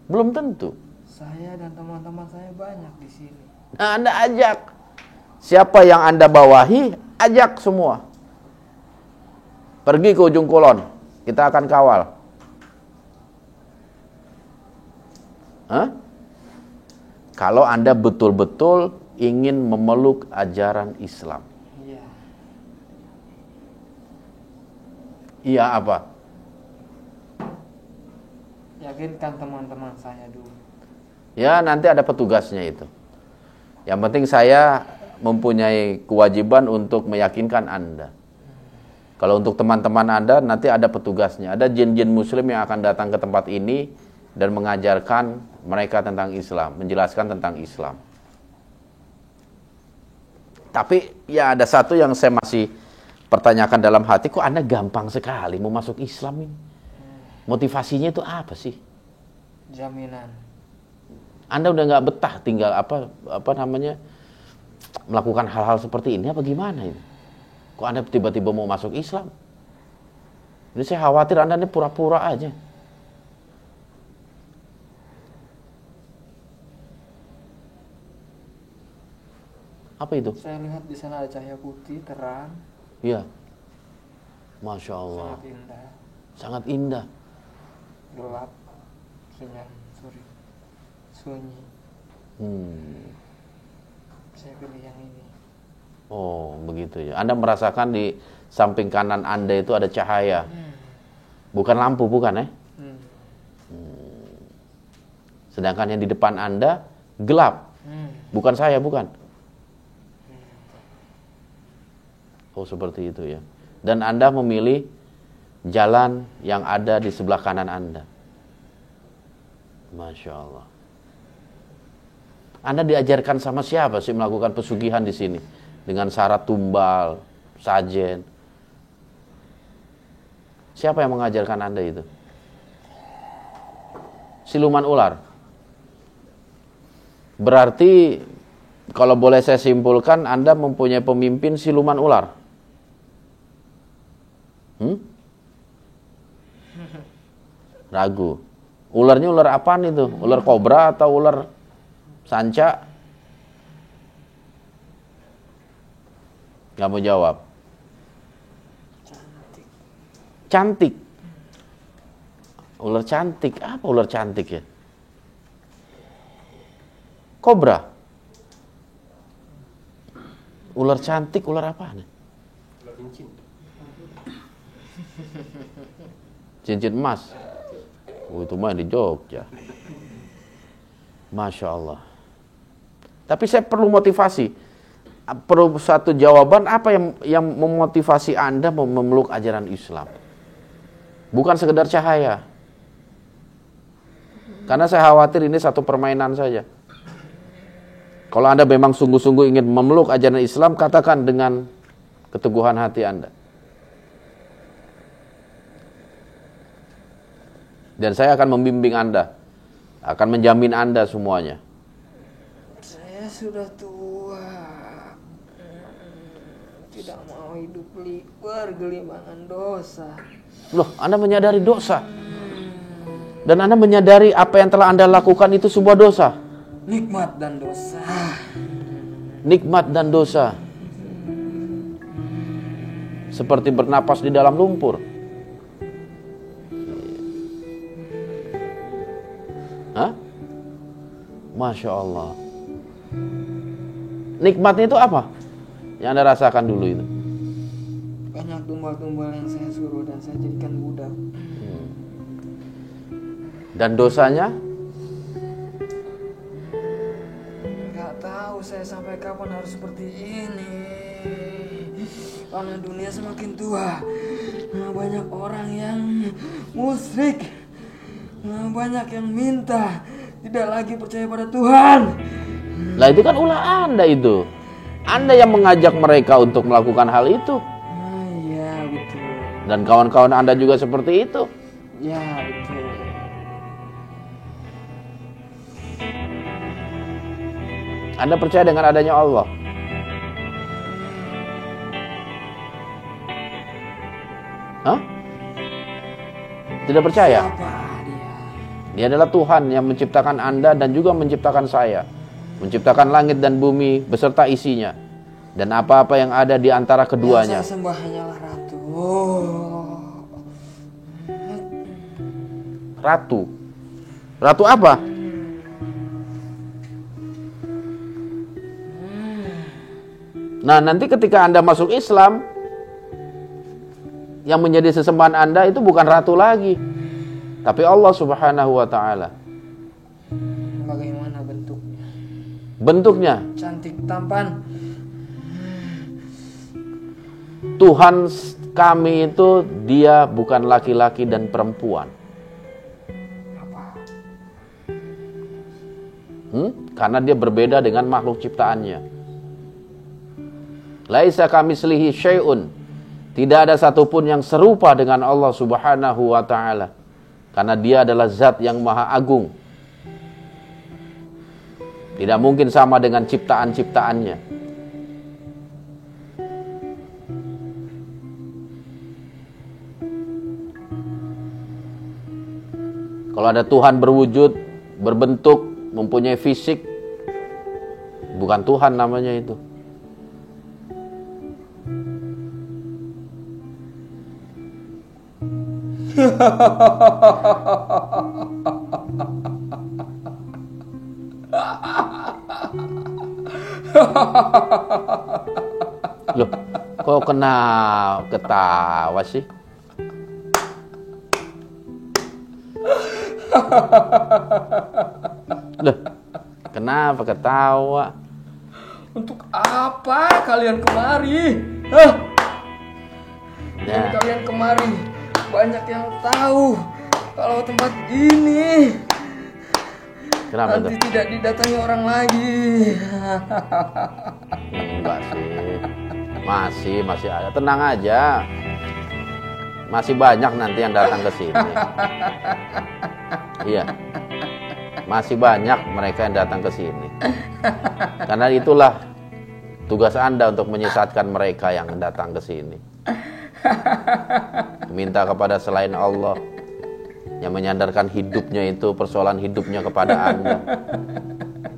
Belum tentu. Saya dan teman-teman saya banyak di sini. Nah, Anda ajak. Siapa yang Anda bawahi, ajak semua. Pergi ke ujung kulon. Kita akan kawal. Hah? Kalau Anda betul-betul ingin memeluk ajaran Islam. Iya. Iya apa? Yakinkan teman-teman saya dulu. Ya, nanti ada petugasnya itu. Yang penting saya mempunyai kewajiban untuk meyakinkan Anda. Kalau untuk teman-teman Anda, nanti ada petugasnya. Ada jin-jin muslim yang akan datang ke tempat ini dan mengajarkan mereka tentang Islam, menjelaskan tentang Islam. Tapi ya ada satu yang saya masih pertanyakan dalam hati, kok Anda gampang sekali mau masuk Islam ini? Motivasinya itu apa sih? Jaminan. Anda udah nggak betah tinggal melakukan hal-hal seperti ini apa gimana ini? Kok Anda tiba-tiba mau masuk Islam? Ini saya khawatir Anda ini pura-pura aja. Apa itu? Saya lihat di sana ada cahaya putih terang. Iya. Masya Allah. Sangat indah. Sangat indah. Gelap. Senyum. Sunyi. Saya pilih yang ini. Oh, begitu ya. Anda merasakan di samping kanan Anda itu ada cahaya. Bukan lampu, bukan ya? Sedangkan yang di depan Anda gelap. Bukan saya, bukan. Oh, seperti itu ya. Dan Anda memilih jalan yang ada di sebelah kanan Anda. Masya Allah. Anda diajarkan sama siapa sih melakukan pesugihan di sini? Dengan syarat tumbal, sajen. Siapa yang mengajarkan Anda itu? Siluman ular. Berarti kalau boleh saya simpulkan, Anda mempunyai pemimpin siluman ular. Ragu. Ularnya ular apaan itu? Ular kobra atau ular sanca? Gak mau jawab. Cantik. Ular cantik. Apa ular cantik ya? Kobra. Ular cantik, ular apaan? Ular cincin. Cincin emas. Oh, itu mah di Jogja. Masya Allah. Tapi saya perlu motivasi. Perlu satu jawaban apa yang memotivasi Anda memeluk ajaran Islam. Bukan sekedar cahaya. Karena saya khawatir ini satu permainan saja. Kalau Anda memang sungguh-sungguh ingin memeluk ajaran Islam, katakan dengan keteguhan hati Anda. Dan saya akan membimbing Anda akan menjamin Anda semuanya. Saya sudah tua. Tidak mau hidup bergelimpangan dosa. Loh, Anda menyadari dosa. Dan Anda menyadari apa yang telah Anda lakukan itu sebuah dosa. Nikmat dan dosa. Nikmat dan dosa. Seperti bernapas di dalam lumpur. Hah? Masya Allah. Nikmatnya itu apa? Yang Anda rasakan dulu itu. Banyak tumbal-tumbal yang saya suruh dan saya jadikan budak. Dan dosanya? Gak tahu saya sampai kapan harus seperti ini. Karena dunia semakin tua, banyak orang yang musyrik, banyak yang minta, tidak lagi percaya pada Tuhan. Lah itu kan ulah Anda itu. Anda yang mengajak mereka untuk melakukan hal itu. Iya betul. Dan kawan-kawan Anda juga seperti itu. Ya betul. Anda percaya dengan adanya Allah? Hah? Tidak percaya? Siapa dia? Dia adalah Tuhan yang menciptakan Anda dan juga menciptakan saya. Menciptakan langit dan bumi beserta isinya. Dan apa-apa yang ada di antara keduanya. Yang saya sembah hanyalah Ratu. Ratu? Ratu apa? Nah, nanti ketika Anda masuk Islam, yang menjadi sesembahan Anda itu bukan ratu lagi, tapi Allah Subhanahu wa Ta'ala. Bagaimana bentuknya? Bentuknya Cantik, tampan. Tuhan kami itu dia bukan laki-laki dan perempuan. Karena dia berbeda dengan makhluk ciptaannya. Laisa kamitslihi syai'un. Tidak ada satupun yang serupa dengan Allah Subhanahu wa Ta'ala. Karena dia adalah zat yang maha agung. Tidak mungkin sama dengan ciptaan-ciptaannya. Kalau ada Tuhan berwujud, berbentuk, mempunyai fisik, bukan Tuhan namanya itu. Loh, kok ketawa sih? Loh, kenapa ketawa? Untuk apa kalian kemari? Hah? Nah. Kalian kemari. Banyak yang tahu kalau tempat ini Kenapa nanti tuh? tidak didatangi orang lagi. Enggak sih. Masih ada. Tenang aja. Masih banyak nanti yang datang ke sini. Iya. Masih banyak mereka yang datang ke sini. Karena itulah tugas Anda untuk menyesatkan mereka yang datang ke sini. Minta kepada selain Allah yang menyandarkan hidupnya itu, persoalan hidupnya kepada Anda.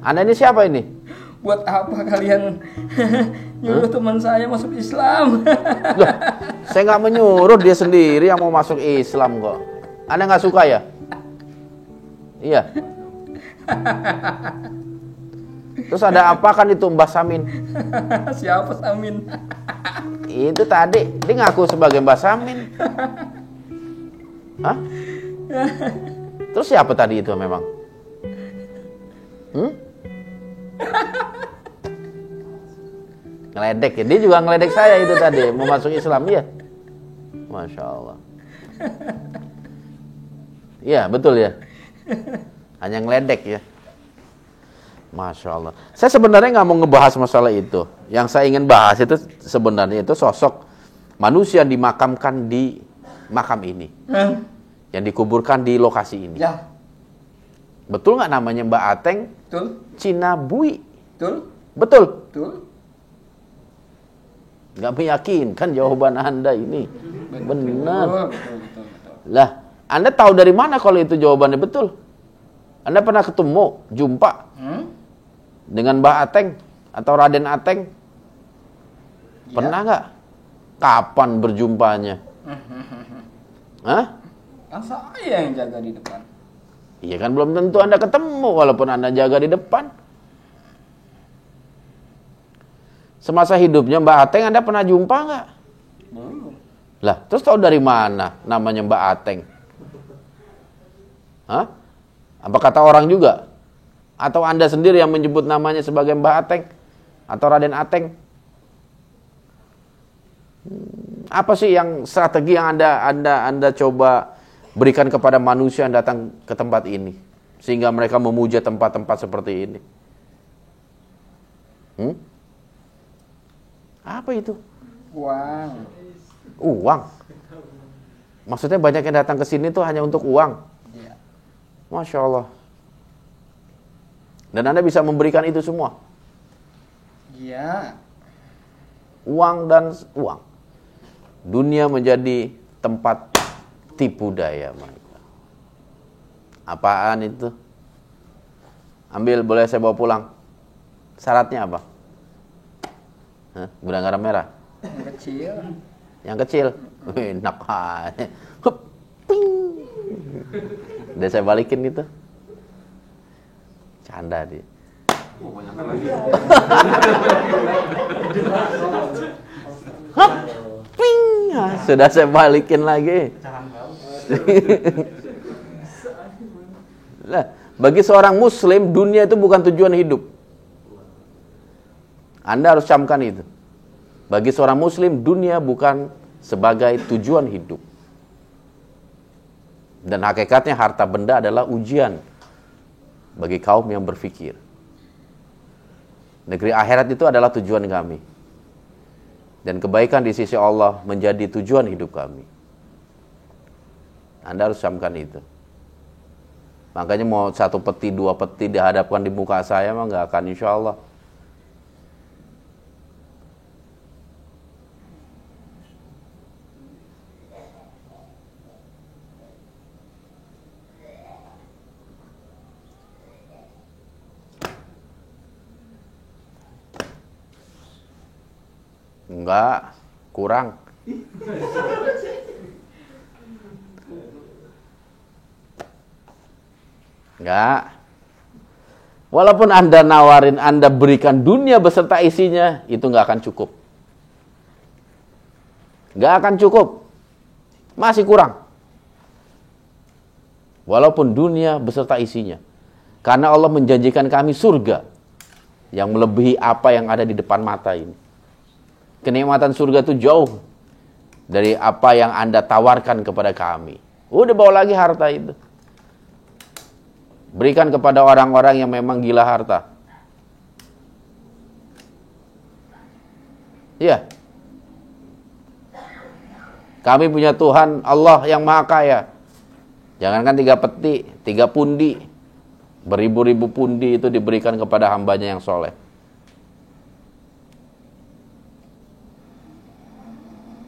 Anda ini siapa ini? Buat apa kalian nyuruh teman saya masuk Islam? Loh, saya nggak menyuruh, dia sendiri yang mau masuk Islam kok. Anda nggak suka ya? Iya. Terus ada apa kan itu Mbah Samin? Siapa Samin? Itu tadi dia ngaku sebagai Mbah Samin. Hah? Terus siapa tadi itu memang? Ngeledek ya? Dia juga ngeledek saya itu tadi mau masuk Islam ya? Masya Allah. Iya betul ya. Hanya ngeledek ya. Masya Allah. Saya sebenarnya nggak mau ngebahas masalah itu. Yang saya ingin bahas itu sebenarnya itu sosok manusia yang dimakamkan di makam ini, yang dikuburkan di lokasi ini. Ya. Betul nggak namanya Mbak Ateng? Betul. Cinabui. Betul. Betul. Betul. Nggak meyakinkan jawaban Anda ini. Benar. Betul. Lah, Anda tahu dari mana kalau itu jawabannya betul? Anda pernah ketemu, jumpa dengan Mbak Ateng atau Raden Ateng? Pernah nggak? Kapan berjumpanya? Hah? Kan saya yang jaga di depan. Iya kan belum tentu Anda ketemu walaupun Anda jaga di depan. Semasa hidupnya Mbak Ateng Anda pernah jumpa nggak? Belum. Lah, terus tahu dari mana namanya Mbak Ateng? Hah? Apa kata orang juga? Atau Anda sendiri yang menyebut namanya sebagai Mbak Ateng? Atau Raden Ateng? Apa sih yang strategi yang Anda coba berikan kepada manusia yang datang ke tempat ini sehingga mereka memuja tempat-tempat seperti ini? Apa itu? Uang. Maksudnya banyak yang datang ke sini tuh hanya untuk uang. Iya. Masya Allah. Dan Anda bisa memberikan itu semua. Iya. Uang dan uang. Dunia menjadi tempat tipu daya mereka. Apaan itu? Ambil, boleh saya bawa pulang. Syaratnya apa? Gudang garam merah? Yang kecil. Yang kecil? Enak aja. Hup, ping. Udah saya balikin gitu. Canda dia. Hup, ping. Sudah saya balikin lagi. Lah, bagi seorang muslim dunia itu bukan tujuan hidup. Anda harus camkan itu. Bagi seorang muslim dunia bukan sebagai tujuan hidup. Dan hakikatnya harta benda adalah ujian bagi kaum yang berpikir. Negeri akhirat itu adalah tujuan kami. Dan kebaikan di sisi Allah menjadi tujuan hidup kami. Anda harus camkan itu. Makanya mau satu peti, dua peti dihadapkan di muka saya mah nggak akan, insya Allah. Enggak, kurang. Enggak. Walaupun Anda nawarin, Anda berikan dunia beserta isinya, itu enggak akan cukup. Enggak akan cukup. Masih kurang. Walaupun dunia beserta isinya. Karena Allah menjanjikan kami surga yang melebihi apa yang ada di depan mata ini. Kenikmatan surga itu jauh dari apa yang Anda tawarkan kepada kami. Udah bawa lagi harta itu. Berikan kepada orang-orang yang memang gila harta. Iya. Kami punya Tuhan Allah yang Maha Kaya. Jangankan 3 peti, 3 pundi. Beribu-ribu pundi itu diberikan kepada hambanya yang soleh.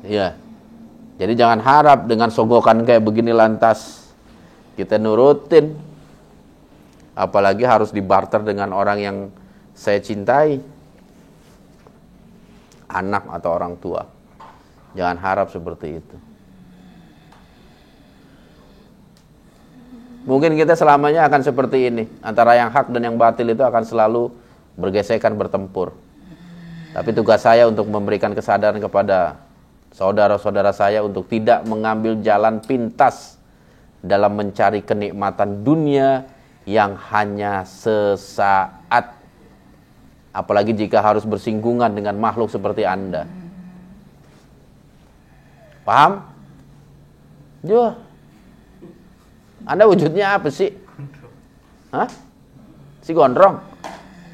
Iya. Jadi jangan harap dengan sogokan kayak begini lantas kita nurutin. Apalagi harus dibarter dengan orang yang saya cintai. Anak atau orang tua. Jangan harap seperti itu. Mungkin kita selamanya akan seperti ini. Antara yang hak dan yang batil itu akan selalu bergesekan, bertempur. Tapi tugas saya untuk memberikan kesadaran kepada saudara-saudara saya untuk tidak mengambil jalan pintas dalam mencari kenikmatan dunia yang hanya sesaat. Apalagi jika harus bersinggungan dengan makhluk seperti Anda. Paham? Jo. Anda wujudnya apa sih? Hah? Si gondrong?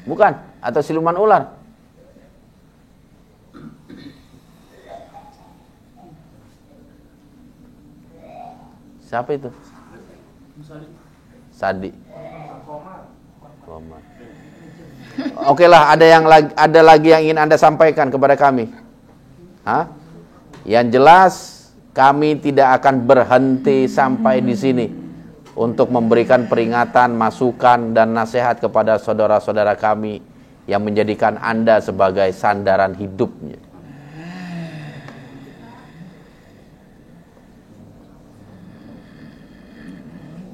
Bukan? Atau siluman ular? Siapa itu? Sadi. Oke lah, ada lagi yang ingin Anda sampaikan kepada kami? Hah? Yang jelas kami tidak akan berhenti sampai di sini untuk memberikan peringatan, masukan dan nasihat kepada saudara-saudara kami yang menjadikan Anda sebagai sandaran hidupnya.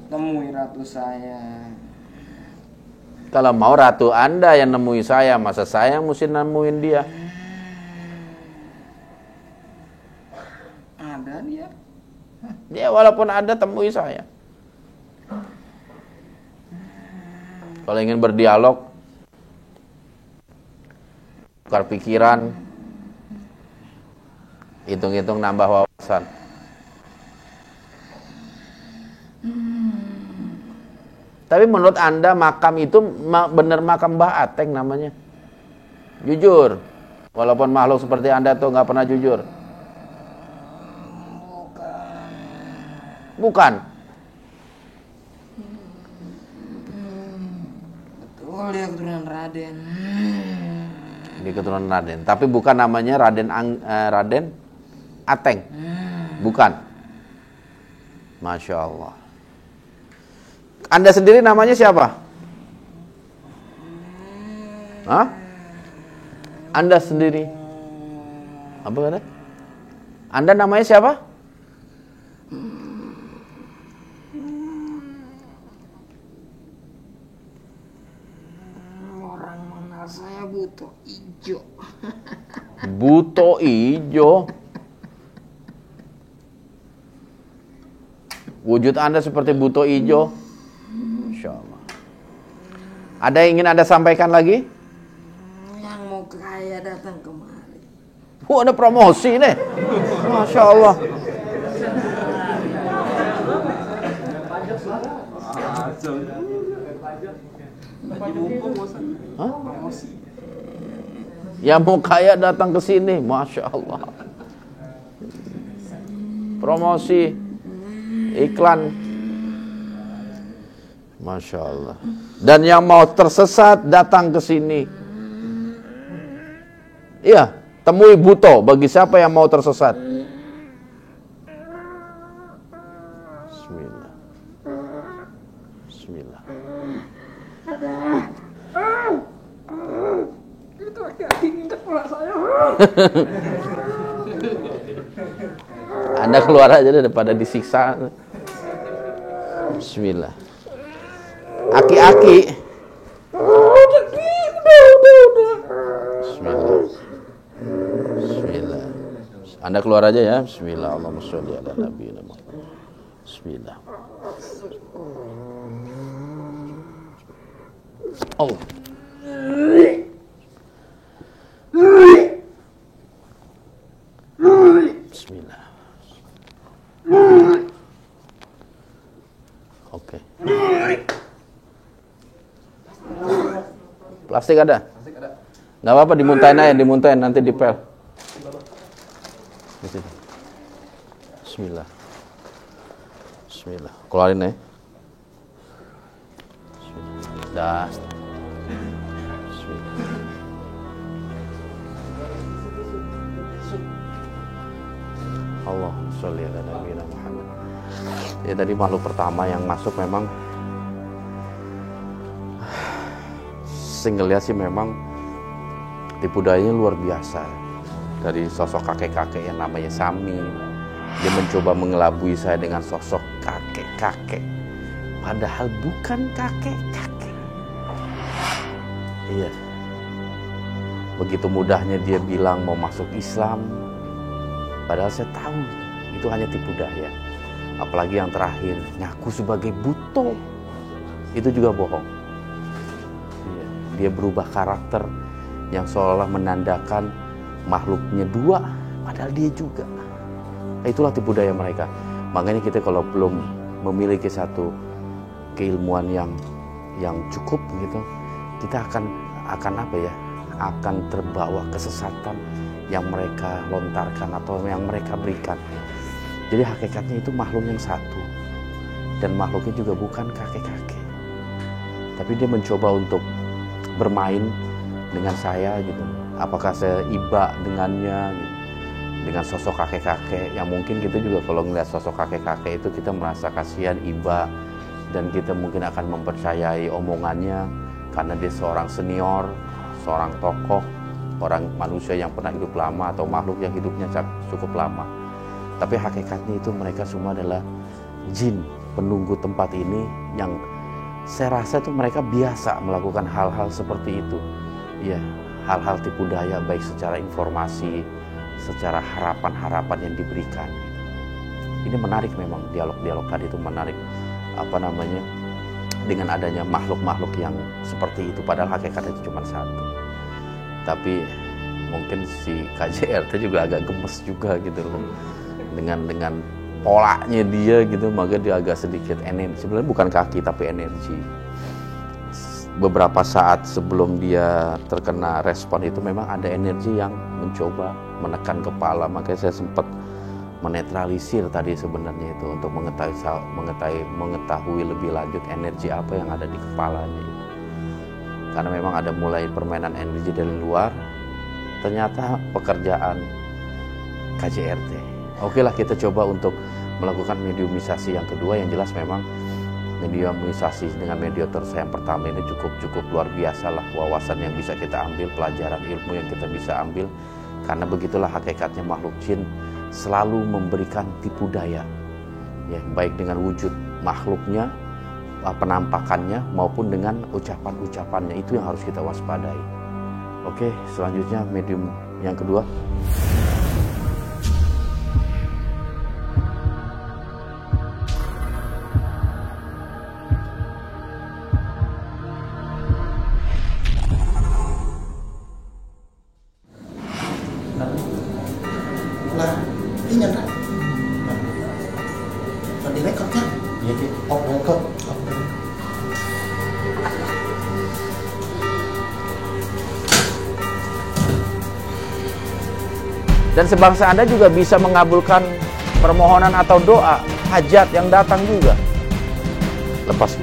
Temui ratu saya. Kalau mau ratu Anda yang nemui saya, masa saya yang mesti nemuin dia? Ada dia. Ya walaupun ada, temui saya. Kalau ingin berdialog, tukar pikiran, hitung-hitung nambah wawasan. Tapi menurut Anda makam itu benar makam Mbah Ateng namanya? Jujur, walaupun makhluk seperti Anda tuh nggak pernah jujur. Bukan. Betul, dia keturunan Raden. Dia keturunan Raden, tapi bukan namanya Raden Ateng. Bukan. Masya Allah. Anda sendiri namanya siapa? Hah? Anda sendiri? Apa kata? Anda namanya siapa? Orang mengenal saya Buto Ijo. Buto Ijo. Wujud Anda seperti Buto Ijo. Masya Allah. Ada yang ingin Anda sampaikan lagi? Yang mau kaya datang kemari. Ada promosi nih. Masya Allah. Hah? Yang mau kaya datang ke sini. Masya Allah. Promosi, iklan. Masya Allah. Dan yang mau tersesat datang ke sini. Iya, temui Buto bagi siapa yang mau tersesat. Bismillah. Bismillah. Itu aki-aki nginjek kepala saya. Anda keluar aja daripada disiksa. Bismillah. Aki-aki. Bismillah. Bismillah. Anda keluar aja ya. Bismillah. Allahumma sholli ala nabiyina Muhammad. Bismillah. Oh. Bismillah. Oke. Plastik ada? Nggak apa-apa, dimuntahin aja, dimuntahin nanti dipel. Bismillah. Bismillah. Keluarin ya. Dah. Bismillah. Allahumma sholli ala nabiyina Muhammad. Ya tadi makhluk pertama yang masuk memang single lihat sih memang tipu dayanya luar biasa. Dari sosok kakek-kakek yang namanya Sami, dia mencoba mengelabui saya dengan sosok kakek-kakek, padahal bukan kakek-kakek. Iya, begitu mudahnya dia bilang mau masuk Islam, padahal saya tahu itu hanya tipu daya. Apalagi yang terakhir, ngaku sebagai Buto, itu juga bohong. Dia berubah karakter yang seolah menandakan makhluknya dua, padahal dia juga. Itulah tipu daya mereka. Makanya kita kalau belum memiliki satu keilmuan yang cukup gitu, kita akan apa ya? Akan terbawa kesesatan yang mereka lontarkan atau yang mereka berikan. Jadi hakikatnya itu makhluk yang satu, dan makhluknya juga bukan kakek-kakek. Tapi dia mencoba untuk bermain dengan saya gitu. Apakah saya iba dengannya gitu. Dengan sosok kakek-kakek yang mungkin kita juga kalau ngeliat sosok kakek-kakek itu kita merasa kasihan, iba, dan kita mungkin akan mempercayai omongannya karena dia seorang senior, seorang tokoh, orang manusia yang pernah hidup lama atau makhluk yang hidupnya cukup lama. Tapi hakikatnya itu mereka semua adalah jin penunggu tempat ini yang saya rasa itu mereka biasa melakukan hal-hal seperti itu. Ya, hal-hal tipu daya baik secara informasi, secara harapan-harapan yang diberikan. Ini menarik memang dialog-dialog tadi itu menarik. Dengan adanya makhluk-makhluk yang seperti itu, padahal hakikatnya itu cuma satu. Tapi mungkin si KJRT juga agak gemes juga gitu loh. Dengan polanya dia gitu, maka dia agak sedikit energi. Sebenarnya bukan kaki tapi energi. Beberapa saat sebelum dia terkena respon itu memang ada energi yang mencoba menekan kepala, makanya saya sempat menetralisir tadi sebenarnya itu untuk mengetahui lebih lanjut energi apa yang ada di kepalanya itu. Karena memang ada mulai permainan energi dari luar, ternyata pekerjaan KJRT. Oke lah, kita coba untuk melakukan mediumisasi yang kedua. Yang jelas memang mediumisasi dengan mediator saya yang pertama ini cukup luar biasa lah wawasan yang bisa kita ambil, pelajaran ilmu yang kita bisa ambil. Karena begitulah hakikatnya makhluk jin, selalu memberikan tipu daya, ya, baik dengan wujud makhluknya, penampakannya, maupun dengan ucapan-ucapannya. Itu yang harus kita waspadai. Oke, selanjutnya medium yang kedua. Dan sebangsa Anda juga bisa mengabulkan permohonan atau doa hajat yang datang juga. Lepas